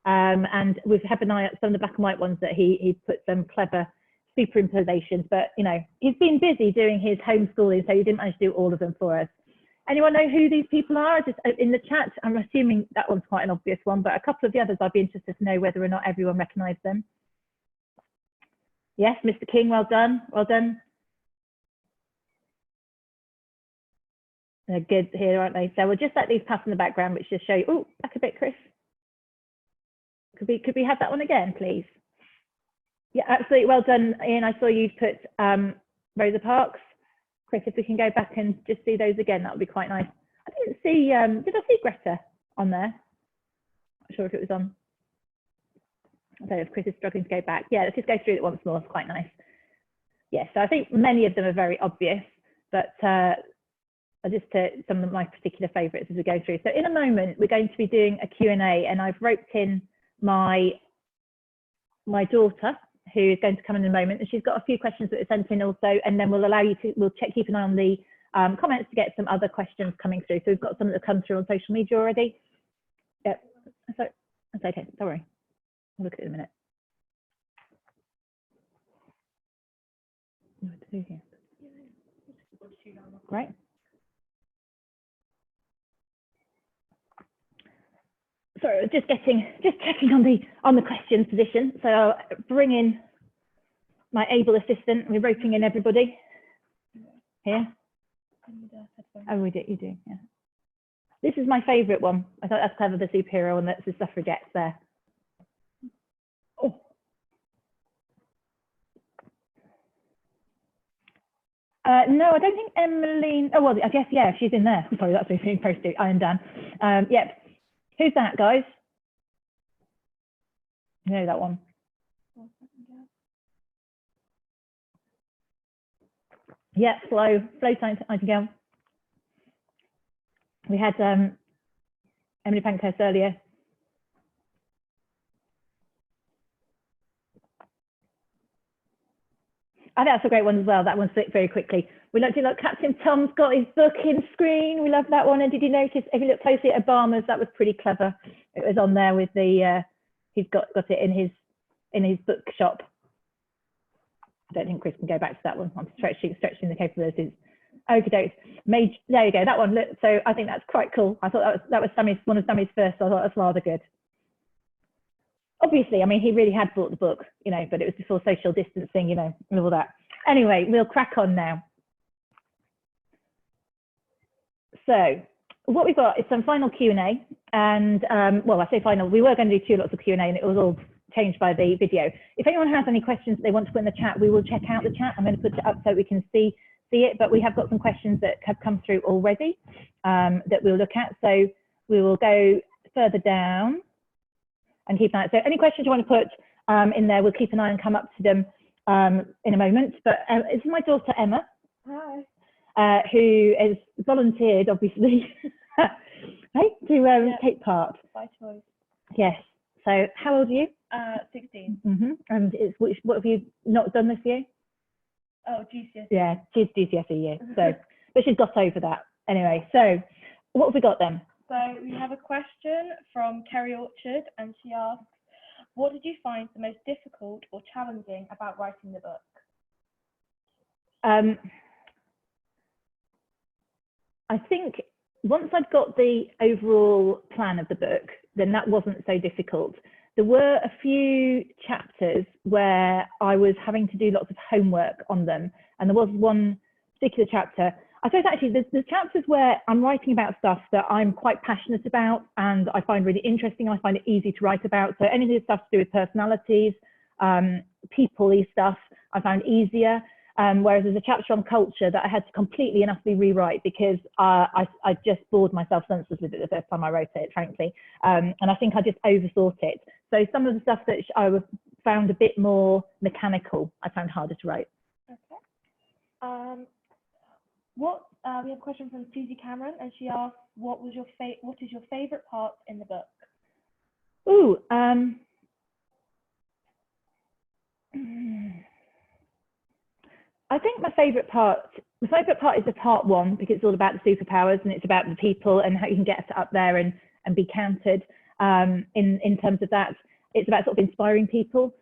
and we've had an eye at some of the black and white ones that he put some clever superimpositions, but you know, he's been busy doing his homeschooling, so he didn't manage to do all of them for us. Anyone know who these people are? Just in the chat. I'm assuming that one's quite an obvious one, but a couple of the others I'd be interested to know whether or not everyone recognised them. Yes, Mr. King, well done, well done. They're good here, aren't they? So we'll just let these pass in the background, which just show you. Oh, back a bit, Chris. Could we have that one again, please? Yeah, absolutely. Well done, Ian. I saw you put Rosa Parks. Chris, if we can go back and just see those again, that would be quite nice. I didn't see, did I see Greta on there? Not sure if it was on. I don't know if Chris is struggling to go back. Yeah, let's just go through it once more. It's quite nice. Yeah, so I think many of them are very obvious, but just some of my particular favourites as we go through. So in a moment, we're going to be doing a Q&A, and I've roped in my daughter, who is going to come in a moment, and she's got a few questions that are sent in also, and then we'll allow you to, keep an eye on the comments to get some other questions coming through. So we've got some that have come through on social media already. Yeah, so that's okay, don't worry. I'll look at it in a minute. What to do here? Great. Sorry, just checking on the questions position. So I'll bring in my able assistant. We're roping in everybody here. Oh, we do. You do. Yeah. This is my favourite one. I thought that's clever. The superhero one. That's the suffragettes there. Oh. No, I don't think Emmeline. Oh well, I guess yeah, she's in there. Sorry, that's what being posted. I am Dan. Yep. Who's that, guys? You know that one. Yeah, Flo Nightingale. We had Emily Pankhurst earlier. I think that's a great one as well. That one slipped very quickly. We looked at Captain Tom's got his book in screen. We love that one. And did you notice, if you look closely at Obama's, that was pretty clever. It was on there with the, he's got it in his bookshop. I don't think Chris can go back to that one. I'm stretching the capabilities. Okie dokes. There you go. That one. Look, so I think that's quite cool. I thought that was one of Sammy's first. So I thought that's rather good. Obviously, I mean, he really had bought the book, you know, but it was before social distancing, you know, and all that. Anyway, we'll crack on now. So what we've got is some final Q&A, and well, I say final, we were going to do 2 lots of Q&A, and it was all changed by the video. If anyone has any questions they want to put in the chat, we will check out the chat. I'm going to put it up so we can see it, but we have got some questions that have come through already that we'll look at. So we will go further down and keep an eye. So any questions you want to put in there, we'll keep an eye and come up to them in a moment. But this is my daughter, Emma. Hi. who has volunteered, obviously, right, to take part. By choice. Yes. So how old are you? 16. And what have you not done this year? Oh, GCSE. Yeah, she's GCSE year. So, but she's got over that. Anyway, so what have we got then? So we have a question from Kerry Orchard, and she asks, what did you find the most difficult or challenging about writing the book? I think once I'd got the overall plan of the book, then that wasn't so difficult. There were a few chapters where I was having to do lots of homework on them. And there was one particular chapter. I suppose actually there's chapters where I'm writing about stuff that I'm quite passionate about and I find really interesting. I find it easy to write about. So any of this stuff to do with personalities, people-y stuff, I found easier. Whereas there's a chapter on culture that I had to completely and utterly rewrite because I just bored myself senseless with it the first time I wrote it, frankly. And I think I just overthought it. So some of the stuff that I found a bit more mechanical, I found harder to write. Okay. We have a question from Susie Cameron, and she asks, what is your favourite part in the book? Ooh, I think my favourite part is the part one, because it's all about the superpowers and it's about the people and how you can get up there and be counted. In terms of that, it's about sort of inspiring people.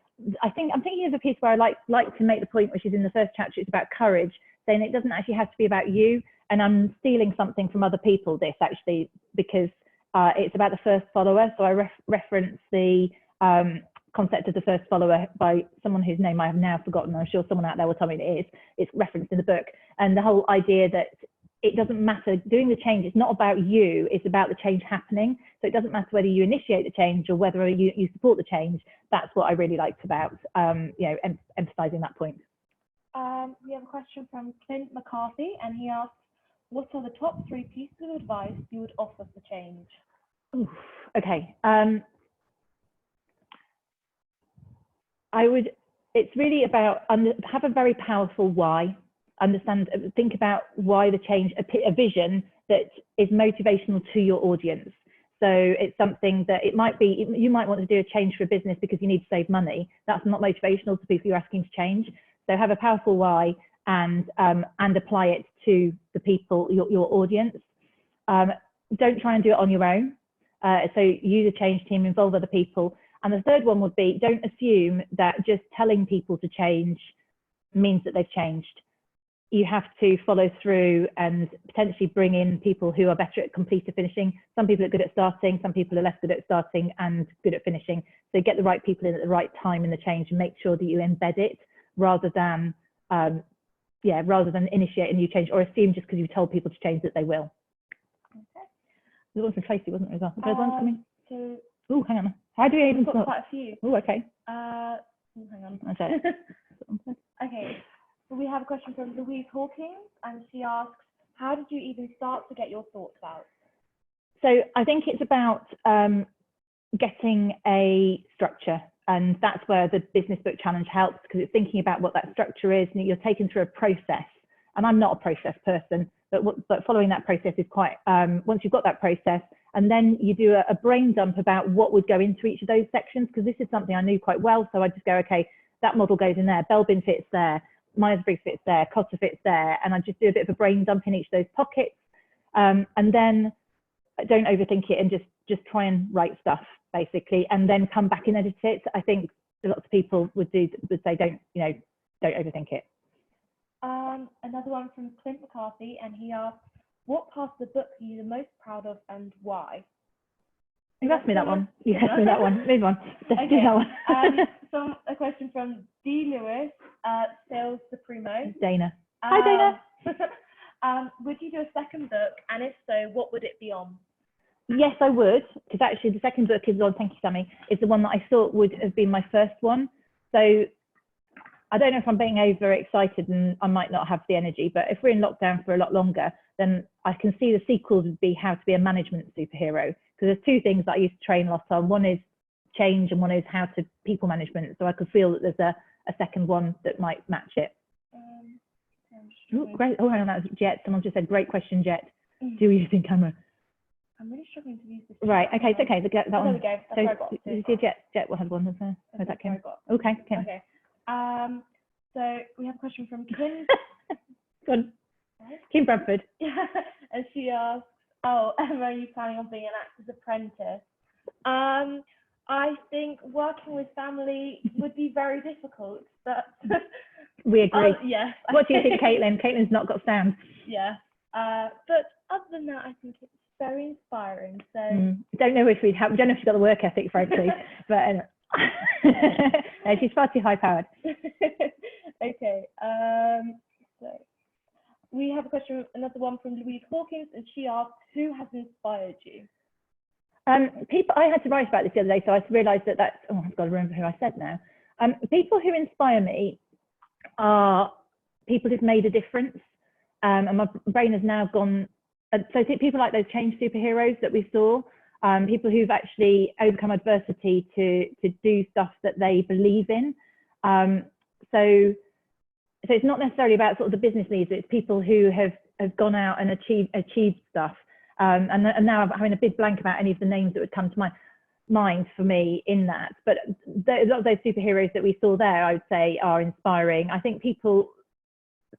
I'm thinking of a piece where I like to make the point, which is in the first chapter, it's about courage, saying it doesn't actually have to be about you. And I'm stealing something from other people, this actually, because it's about the first follower. So I reference the concept of the first follower by someone whose name I have now forgotten. I'm sure someone out there will tell me it is. It's referenced in the book. And the whole idea that it doesn't matter, doing the change, it's not about you, it's about the change happening. So it doesn't matter whether you initiate the change or whether you support the change. That's what I really liked about, emphasizing that point. We have a question from Clint McCarthy, and he asks, what are the top 3 pieces of advice you would offer for change? Oof, okay. It's really about have a very powerful why. Think about why the change, a vision that is motivational to your audience. So it's something that you might want to do a change for a business because you need to save money. That's not motivational to people you're asking to change. So have a powerful why and apply it to the people, your audience. Don't try and do it on your own. So use a change team, involve other people. And the third one would be, don't assume that just telling people to change means that they've changed. You have to follow through and potentially bring in people who are better at completing finishing. Some people are good at starting, some people are less good at starting and good at finishing. So get the right people in at the right time in the change and make sure that you embed it rather than initiate a new change or assume just because you've told people to change that they will. Okay. There was one from Tracy, wasn't there? There's one coming. Oh, hang on. How do we even start? Quite a few. Oh, okay. Hang on. Okay. Okay. So we have a question from Louise Hawkins, and she asks, how did you even start to get your thoughts out? So I think it's about getting a structure, and that's where the business book challenge helps, because it's thinking about what that structure is and you're taken through a process. And I'm not a process person, but following that process is quite, once you've got that process, and then you do a brain dump about what would go into each of those sections, because this is something I knew quite well. So I just go, okay, that model goes in there, Belbin fits there, Myers-Briggs fits there, Cotter fits there, and I just do a bit of a brain dump in each of those pockets, and then don't overthink it and just try and write stuff basically, and then come back and edit it. I think lots of people would say don't overthink it. Another one from Clint McCarthy, and he asks, what part of the book are you the most proud of and why? You asked me that one. You asked me that one. Move on. Let's do that one. A question from D. Lewis, Sales Supremo. Dana. Hi, Dana. Would you do a second book? And if so, what would it be on? Yes, I would, because actually the second book is on, thank you, Sammy, is the one that I thought would have been my first one. So I don't know if I'm being overexcited and I might not have the energy, but if we're in lockdown for a lot longer, then I can see the sequels would be how to be a management superhero. Because there's two things that I used to train a lot on. One is change and one is how to people management. So I could feel that there's a second one that might match it. Oh, great. Oh, hang on, that was Jet. Someone just said, great question, Jet. Do you use in-camera? I'm really struggling to use this. Right, okay, it's okay. That There one. we go. That's So, where I got to. did you see Jet has one, there? Where's that came? Okay, okay. Okay. So we have a question from Kim. Go on. Kim Bradford. And she asks, oh, Emma, are you planning on being an actor's apprentice? I think working with family would be very difficult, but we agree. Yeah. What do you think, Caitlin? Caitlin's not got sound. Yeah. But other than that, I think it's very inspiring. So Don't know if we'd have. We don't know if she's got the work ethic, frankly, but anyway. No, she's far too high powered. Okay. So we have a question, another one from Louise Hawkins, and she asks, who has inspired you? People, I had to write about this the other day, so I realised that that's, oh, I've got to remember who I said now. People who inspire me are people who've made a difference, and my brain has now gone, so people like those change superheroes that we saw, people who've actually overcome adversity to do stuff that they believe in. So it's not necessarily about sort of the business leaders, it's people who have gone out and achieved stuff. And now I'm having a big blank about any of the names that would come to my mind for me in that. But a lot of those superheroes that we saw there, I would say, are inspiring. I think people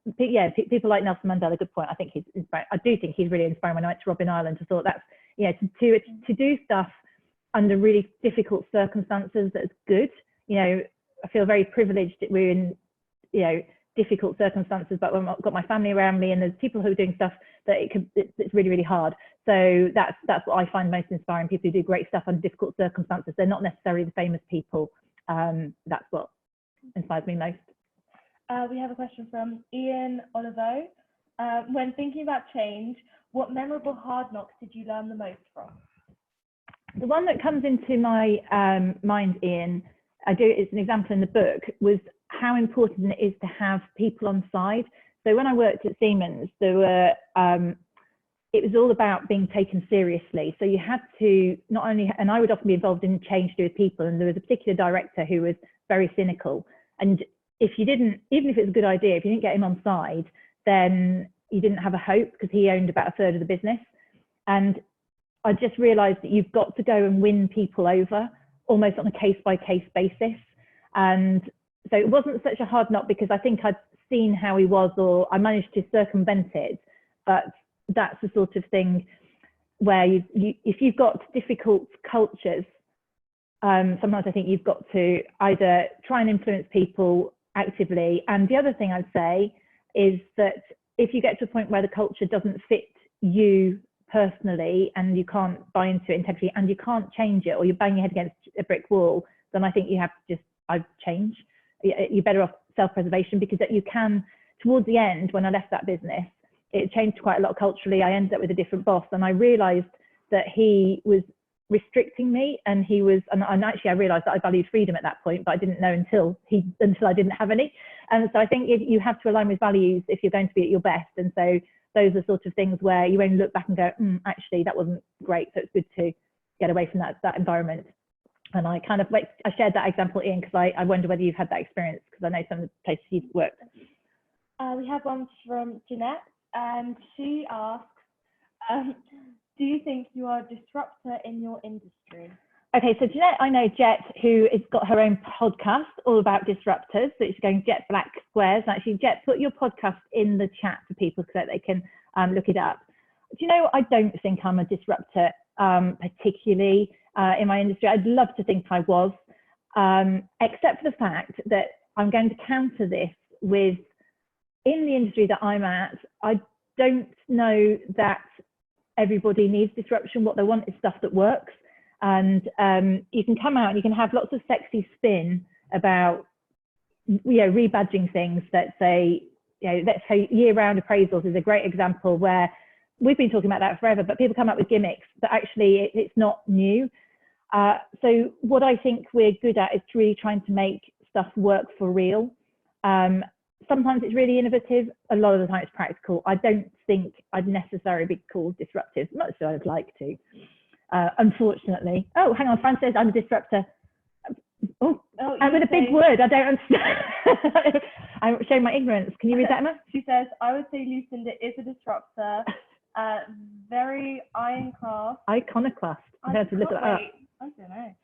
like Nelson Mandela, good point. I think he's inspiring. I do think he's really inspiring. When I went to Robben Island, I thought that's, to do stuff under really difficult circumstances that's good. I feel very privileged that we're in, difficult circumstances, but when I've got my family around me and there's people who are doing stuff that it's really, really hard. So that's what I find most inspiring, people who do great stuff under difficult circumstances. They're not necessarily the famous people. That's what inspires me most. We have a question from Ian Olivo. When thinking about change, what memorable hard knocks did you learn the most from? The one that comes into my mind, Ian, it's an example in the book, was how important it is to have people on side. So when I worked at Siemens, there were, it was all about being taken seriously. So you had to not only, and I would often be involved in change to do with people, and there was a particular director who was very cynical. And if you didn't, even if it was a good idea, if you didn't get him on side, then you didn't have a hope, because he owned about a third of the business. And I just realized that you've got to go and win people over almost on a case-by-case basis. And so it wasn't such a hard knock, because I think I'd seen how he was, or I managed to circumvent it. But that's the sort of thing where if you've got difficult cultures, sometimes I think you've got to either try and influence people actively. And the other thing I'd say is that if you get to a point where the culture doesn't fit you personally, and you can't buy into it integrity, and you can't change it, or you're banging your head against a brick wall, then I think you have to I'd change. You're better off self-preservation, because that you can, towards the end, when I left that business, it changed quite a lot culturally. I ended up with a different boss, and I realized that he was restricting me, and actually I realized that I valued freedom at that point, but I didn't know until I didn't have any. And so I think you have to align with values if you're going to be at your best. And so those are sort of things where you only look back and go, actually that wasn't great, so it's good to get away from that environment. And I kind of I shared that example, Ian, because I wonder whether you've had that experience, because I know some of the places you've worked. We have one from Jeanette, and she asks, do you think you are a disruptor in your industry? Okay, so Jeanette, I know Jet, who has got her own podcast all about disruptors. So she's going Jet Black Squares. And actually, Jet, put your podcast in the chat for people so that they can look it up. Do you know, I don't think I'm a disruptor particularly in my industry. I'd love to think I was, except for the fact that I'm going to counter this with, in the industry that I'm at, I don't know that everybody needs disruption. What they want is stuff that works. And you can come out and you can have lots of sexy spin about, rebadging things that say, let's say year-round appraisals is a great example where we've been talking about that forever, but people come up with gimmicks, but actually it's not new. So what I think we're good at is really trying to make stuff work for real. Sometimes it's really innovative. A lot of the time it's practical. I don't think I'd necessarily be called disruptive, much as I'd like to. Unfortunately. Oh, hang on, Fran says I'm a disruptor. And with a big word, I don't understand. I'm showing my ignorance. Can you read that, Emma? She says, I would say Lucinda is a disruptor, very ironclast. Iconoclast. I had to look that up. I don't know.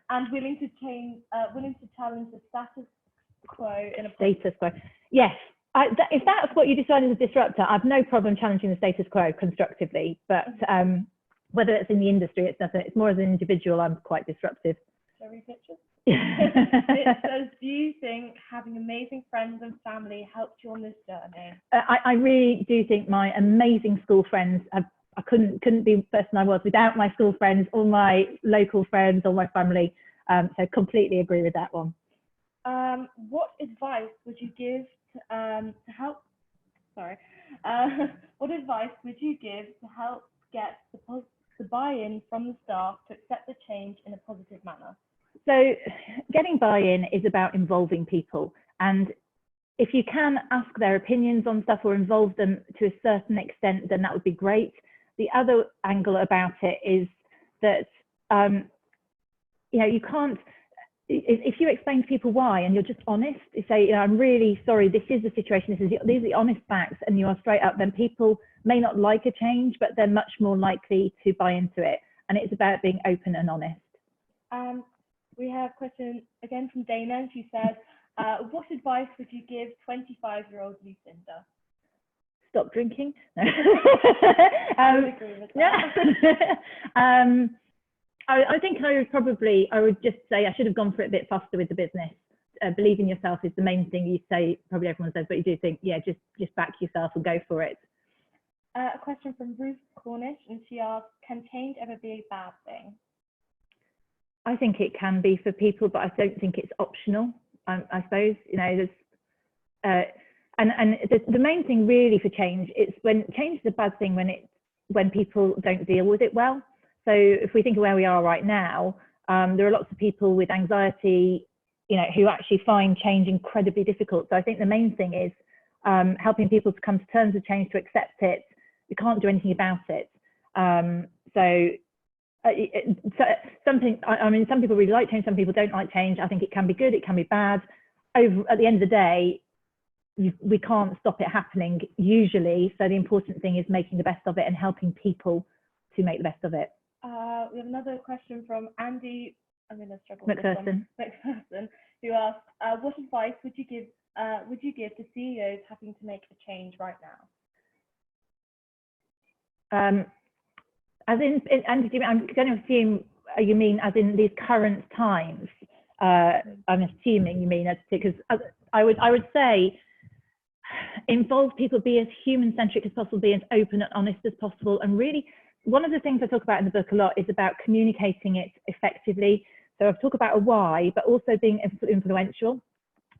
And willing to challenge the status quo in a status quo. Yes. If that's what you decide as a disruptor, I've no problem challenging the status quo constructively. But whether it's in the industry, it's nothing. It's more as an individual, I'm quite disruptive. Every picture. It says, do you think having amazing friends and family helped you on this journey? I really do think my amazing school friends have. I couldn't be the person I was without my school friends, all my local friends, all my family. So completely agree with that one. What advice would you give to help? Sorry. What advice would you give to help get the buy-in from the staff to accept the change in a positive manner? So getting buy-in is about involving people, and if you can ask their opinions on stuff or involve them to a certain extent, then that would be great. The other angle about it is that you can't, if you explain to people why and you're just honest, you say, I'm really sorry, this is the situation, these are the honest facts, and you are straight up, then people may not like a change, but they're much more likely to buy into it. And it's about being open and honest. We have a question again from Dana, and she says, what advice would you give 25-year-old Lucinda? Stop drinking. No. I would agree with that. I think I would just say I should have gone for it a bit faster with the business. Believe in yourself is the main thing you say, probably everyone says, but you do think, yeah, just back yourself and go for it. A question from Ruth Cornish, and she asks, can change ever be a bad thing? I think it can be for people, but I don't think it's optional. I suppose, there's, and the main thing really for change, it's when change is a bad thing when people don't deal with it well. So if we think of where we are right now, there are lots of people with anxiety, who actually find change incredibly difficult. So I think the main thing is helping people to come to terms with change, to accept it. You can't do anything about it. Some people really like change, some people don't like change. I think it can be good, it can be bad. At the end of the day, we can't stop it happening usually. So the important thing is making the best of it and helping people to make the best of it. We have another question from Andy. I'm going to struggle McPherson. McPherson, who asks, what advice would you give to CEOs having to make a change right now? As in, I'm going to assume you mean as in these current times. I'm assuming you mean because I would say involve people, be as human-centric as possible, be as open and honest as possible, and really one of the things I talk about in the book a lot is about communicating it effectively. So I've talked about a why, but also being influential.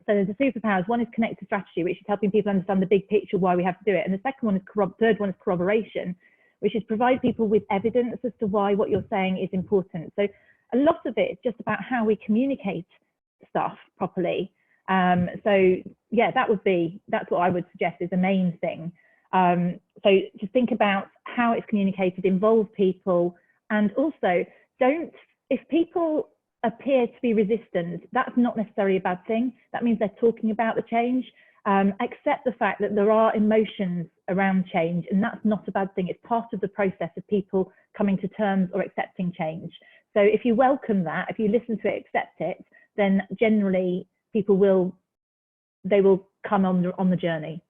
So there's the superpowers. One is connected strategy, which is helping people understand the big picture, why we have to do it. And the second one is third one is corroboration, which is provide people with evidence as to why what you're saying is important. So a lot of it is just about how we communicate stuff properly. So yeah, that's what I would suggest is the main thing. So just think about how it's communicated, involve people, and also if people appear to be resistant, that's not necessarily a bad thing. That means they're talking about the change. Accept the fact that there are emotions around change, and that's not a bad thing. It's part of the process of people coming to terms or accepting change. So if you welcome that, if you listen to it, accept it, then generally people will come on the journey.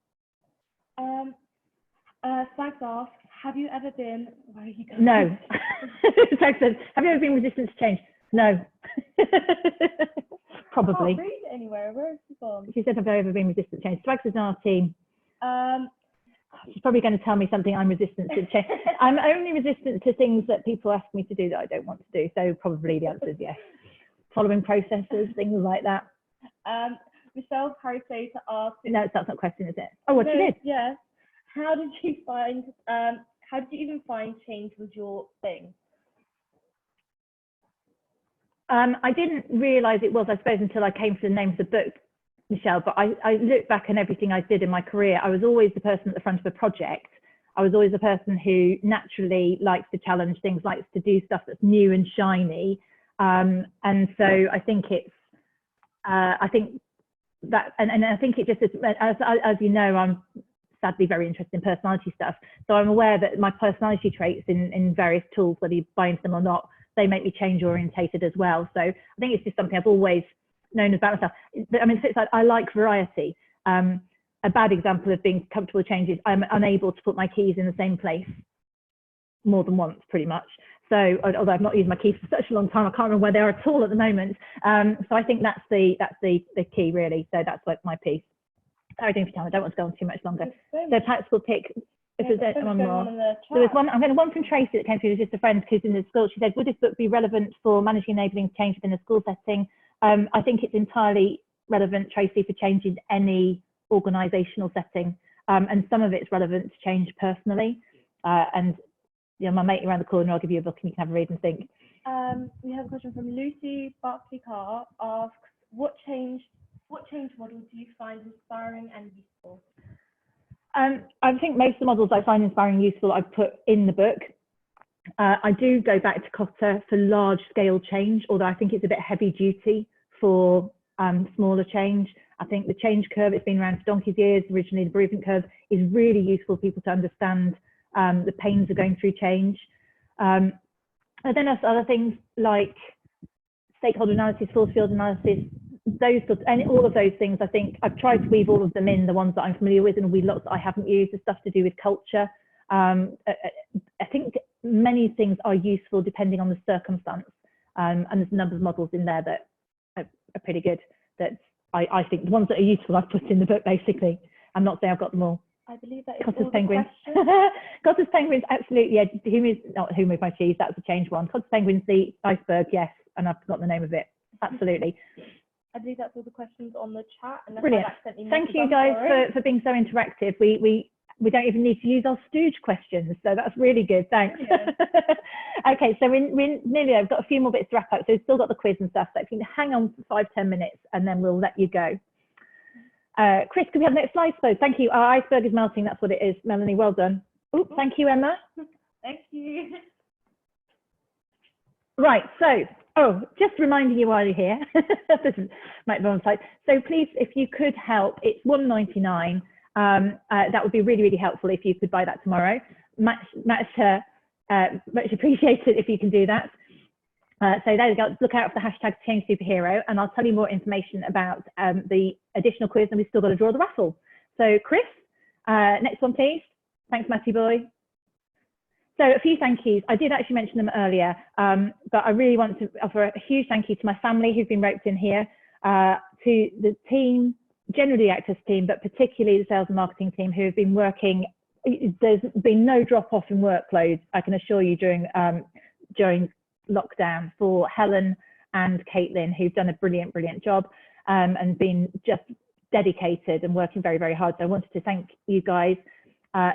Sags asks, have you ever been, where are you going? No. Sags says, have you ever been resistant to change? No. Probably. I can't read it anywhere. Where is she gone? She said, have I ever been resistant to change? Swags is in our team. She's probably going to tell me something I'm resistant to change. I'm only resistant to things that people ask me to do that I don't want to do. So probably the answer is yes. Following processes, things like that. Michelle Carisata asked. No, that's not a question, is it? Oh, what you did? Yeah. How did you even find change was your thing? I didn't realise it was, I suppose, until I came to the name of the book, Michelle, but I look back on everything I did in my career. I was always the person at the front of a project. I was always the person who naturally likes to challenge things, likes to do stuff that's new and shiny. And so I think it's, I think that, and I think it just is, as you know, I'm sadly very interested in personality stuff. So I'm aware that my personality traits in various tools, whether you buy into them or not, they make me change orientated as well. So I think it's just something I've always known about myself. I mean, so it's like, I like variety. A bad example of being comfortable with change is I'm unable to put my keys in the same place more than once, pretty much. So although I've not used my keys for such a long time, I can't remember where they are at all at the moment. So I think that's the key, really. So that's like my piece. Sorry, doing for time. I don't want to go on too much longer. So perhaps we'll pick. If there's one more. There was one. I'm going to one from Tracy that came through. It was just a friend who's in the school. She said, "Would this book be relevant for managing enabling change within a school setting?" I think it's entirely relevant, Tracy, for change in any organisational setting, and some of it's relevant to change personally. And you know, my mate around the corner, I'll give you a book and you can have a read and think. We have a question from Lucy Barclay Carr. Asks, what change model do you find inspiring and useful? I think most of the models I find inspiring and useful I've put in the book. I do go back to Cotter for large scale change, although I think it's a bit heavy duty for smaller change. I think the change curve, it's been around for donkey's years, originally the bereavement curve, is really useful for people to understand the pains of going through change. And then there's other things like stakeholder analysis, force field analysis, those sorts, and all of those things. I think I've tried to weave all of them in, the ones that I'm familiar with, and weave lots that I haven't used, the stuff to do with culture. I think many things are useful depending on the circumstance, and there's a number of models in there that are pretty good, that I think the ones that are useful I've put in the book, basically. I'm not saying I've got them all. I believe that is Cotter's all penguins. the questions. Cotter's penguins, absolutely. Yeah. Who moved my cheese? That's a change one. Cotter's penguins, the iceberg, yes, and I've forgotten the name of it. Absolutely. I believe that's all the questions on the chat. Brilliant. Thank you guys for being so interactive. We don't even need to use our stooge questions, so that's really good. Thanks. Okay, so we're nearly. I've got a few more bits to wrap up. So we've still got the quiz and stuff. So if you can hang on for 5–10 minutes, and then we'll let you go. Chris, can we have the next slide, please? Thank you. Our iceberg is melting. That's what it is. Melanie, well done. Oh, thank you, Emma. Thank you. Right. So, just reminding you while you're here, this might be on site. So please, if you could help, it's £1.99. That would be really, really helpful if you could buy that tomorrow. Much appreciated if you can do that. So there you go. Look out for the hashtag Change Superhero, and I'll tell you more information about the additional quiz, and we've still got to draw the raffle. So Chris, next one, please. Thanks, Matty boy. So a few thank yous. I did actually mention them earlier, but I really want to offer a huge thank you to my family who've been roped in here, to the team, generally the Actus team, but particularly the sales and marketing team who have been working. There's been no drop off in workload, I can assure you, during lockdown, for Helen and Caitlin, who've done a brilliant job, and been just dedicated and working very, very hard. So I wanted to thank you guys.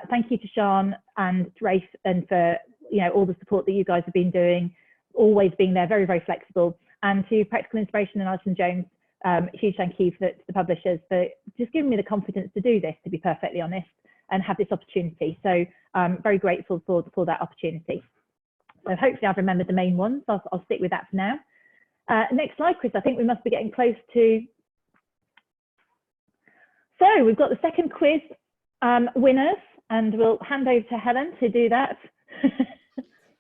Thank you to Sean and Rafe, and for all the support that you guys have been doing, always being there, very, very flexible. And to Practical Inspiration and Alison Jones, huge thank you to the publishers for just giving me the confidence to do this, to be perfectly honest, and have this opportunity. So I'm very grateful for that opportunity. So hopefully I've remembered the main ones. I'll stick with that for now. Next slide, Chris. I think we must be getting close to. So we've got the second quiz winners, and we'll hand over to Helen to do that.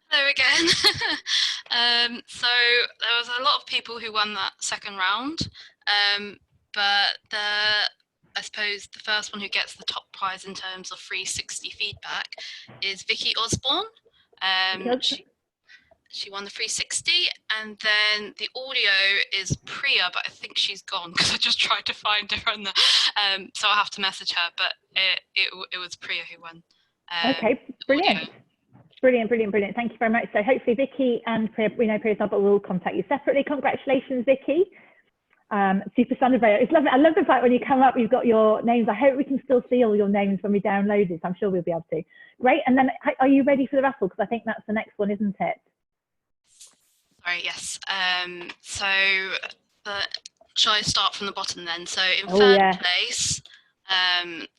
Hello again. So there was a lot of people who won that second round, but I suppose the first one who gets the top prize in terms of 360 feedback is Vicky Osborne. She won the 360, and then the audio is Priya, but I think she's gone because I just tried to find her on the, so I'll have to message her, but it was Priya who won. Okay, brilliant. Audio. Brilliant. Thank you very much. So hopefully Vicky and Priya, we know Priya's not, but we'll contact you separately. Congratulations, Vicky. Super celebrate. It's lovely. I love the fact when you come up, you've got your names. I hope we can still see all your names when we download it. I'm sure we'll be able to. Great. And then are you ready for the raffle? Because I think that's the next one, isn't it? Sorry, yes. Shall I start from the bottom then? So in third place,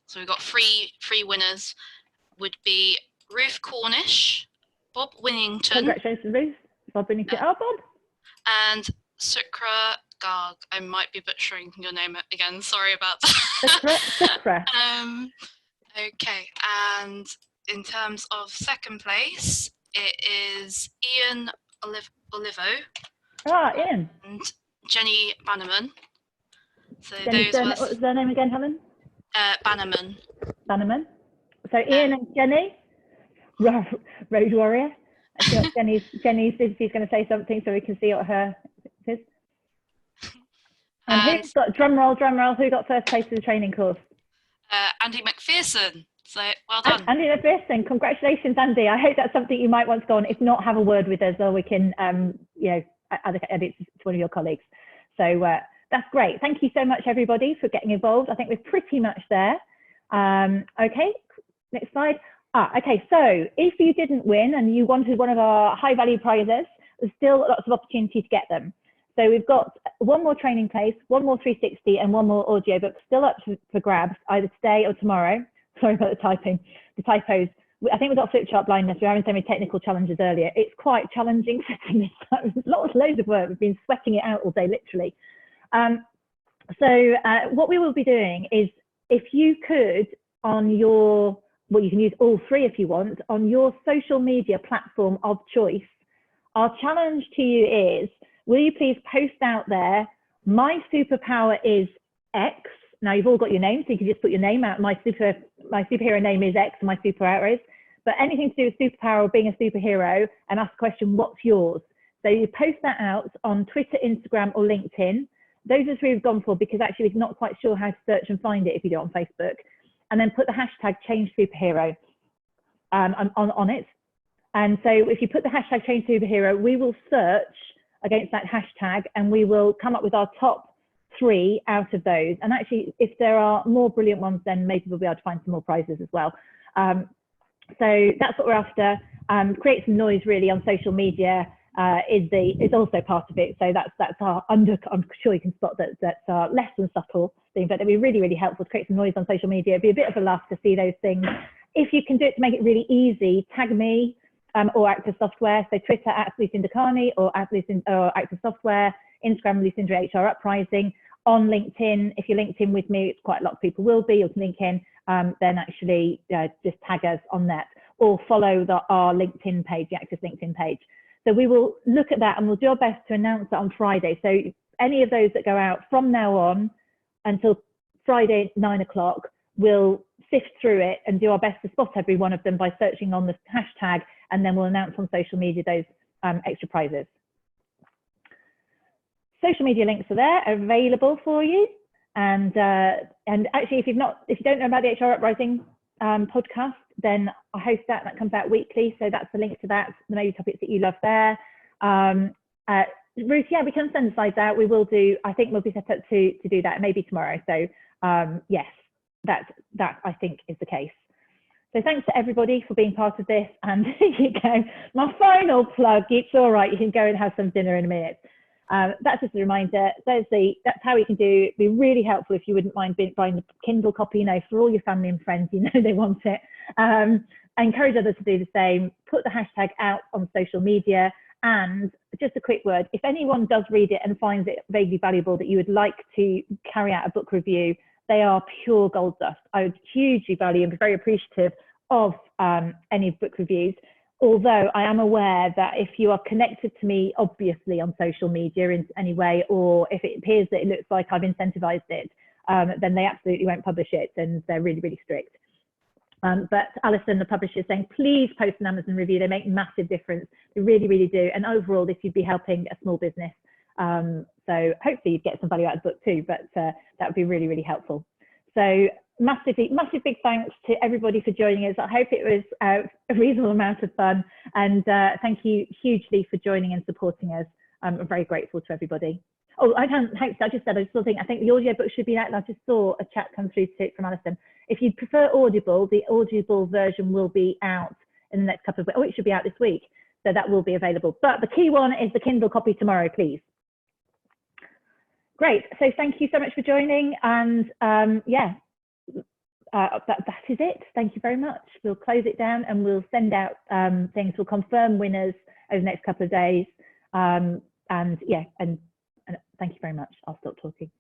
so we've got three winners, would be Ruth Cornish, Bob Winnington. Congratulations, Ruth. Bob Winnington. Oh, Bob. And Sukra Garg, I might be butchering your name again, sorry about that. Sukra. Okay, and in terms of second place, it is Ian Olivo. Ah, Ian. And Jenny Bannerman. So Jenny's what was their name again, Helen? Bannerman. Bannerman. So Ian and Jenny, Road Warrior. Jenny's she's going to say something so we can see what her is. And who's got, drum roll, who got first place in the training course? Andy McPherson. So well done. Andy McPherson, congratulations, Andy. I hope that's something you might want to go on. If not, have a word with us, or we can, you know, add it to one of your colleagues. So that's great. Thank you so much, everybody, for getting involved. I think we're pretty much there. Okay, next slide. Okay, so if you didn't win and you wanted one of our high value prizes, there's still lots of opportunity to get them. So we've got one more training place, one more 360 and one more audio book still up for grabs either today or tomorrow. Sorry about the typos. I think we've got flip chart blindness. We were having so many technical challenges earlier. It's quite challenging setting this up. Loads of work. We've been sweating it out all day, literally. So what we will be doing is, if you could, on your, well, you can use all three if you want, on your social media platform of choice, our challenge to you is, will you please post out there, my superpower is X. Now you've all got your name, so you can just put your name out. My superhero name is X, and my superpower is. But anything to do with superpower or being a superhero, and ask the question, what's yours? So you post that out on Twitter, Instagram, or LinkedIn. Those are three we've gone for because actually we're not quite sure how to search and find it if you do it on Facebook. And then put the hashtag change superhero on it. And so if you put the hashtag change superhero, we will search against that hashtag and we will come up with our top 3 out of those. And actually, if there are more brilliant ones, then maybe we'll be able to find some more prizes as well. So that's what we're after. Create some noise really on social media is also part of it. So that's our I'm sure you can spot that's our less than subtle thing, but it'd be really, really helpful to create some noise on social media. It'd be a bit of a laugh to see those things. If you can do it to make it really easy, tag me or Actus Software. So Twitter @Lucinda Carney or Actus Software, Instagram Lucinda HR Uprising. On LinkedIn, if you're linked in with me, it's quite a lot of people will be, or link in, then actually just tag us on that, or follow our LinkedIn page, the Actus LinkedIn page. So we will look at that and we'll do our best to announce it on Friday. So any of those that go out from now on until Friday 9 o'clock, we'll sift through it and do our best to spot every one of them by searching on the hashtag, and then we'll announce on social media those extra prizes. Social media links are there, available for you. And actually, if you don't know about the HR Uprising podcast, then I host that comes out weekly. So that's the link to that, the maybe topics that you love there. Ruth, yeah, we can send the slides out. We will do, I think we'll be set up to do that maybe tomorrow. So yes, that I think is the case. So thanks to everybody for being part of this. And here you go, my final plug. It's all right, you can go and have some dinner in a minute. That's just a reminder. That's how you can do. It'd be really helpful if you wouldn't mind buying the Kindle copy, for all your family and friends, they want it. I encourage others to do the same. Put the hashtag out on social media. And just a quick word, if anyone does read it and finds it vaguely valuable that you would like to carry out a book review, they are pure gold dust. I would hugely value and be very appreciative of any book reviews. Although I am aware that if you are connected to me, obviously on social media in any way, or if it appears that it looks like I've incentivized it, then they absolutely won't publish it, and they're really, really strict. But Alison, the publisher, is saying, please post an Amazon review. They make massive difference. They really, really do. And overall, this you'd be helping a small business. So hopefully you'd get some value out of the book too, but that would be really, really helpful. So massive big thanks to everybody for joining us. I hope it was a reasonable amount of fun, and thank you hugely for joining and supporting us. I'm very grateful to everybody. Oh, I just still think, I think the audio book should be out, and I just saw a chat come through from Alison. If you prefer Audible, the Audible version will be out in the next couple of weeks. Oh, it should be out this week, so that will be available. But the key one is the Kindle copy tomorrow, please. Great, so thank you so much for joining, and yeah, that is it. Thank you very much. We'll close it down and we'll send out things. We'll confirm winners over the next couple of days. and yeah, and thank you very much. I'll stop talking.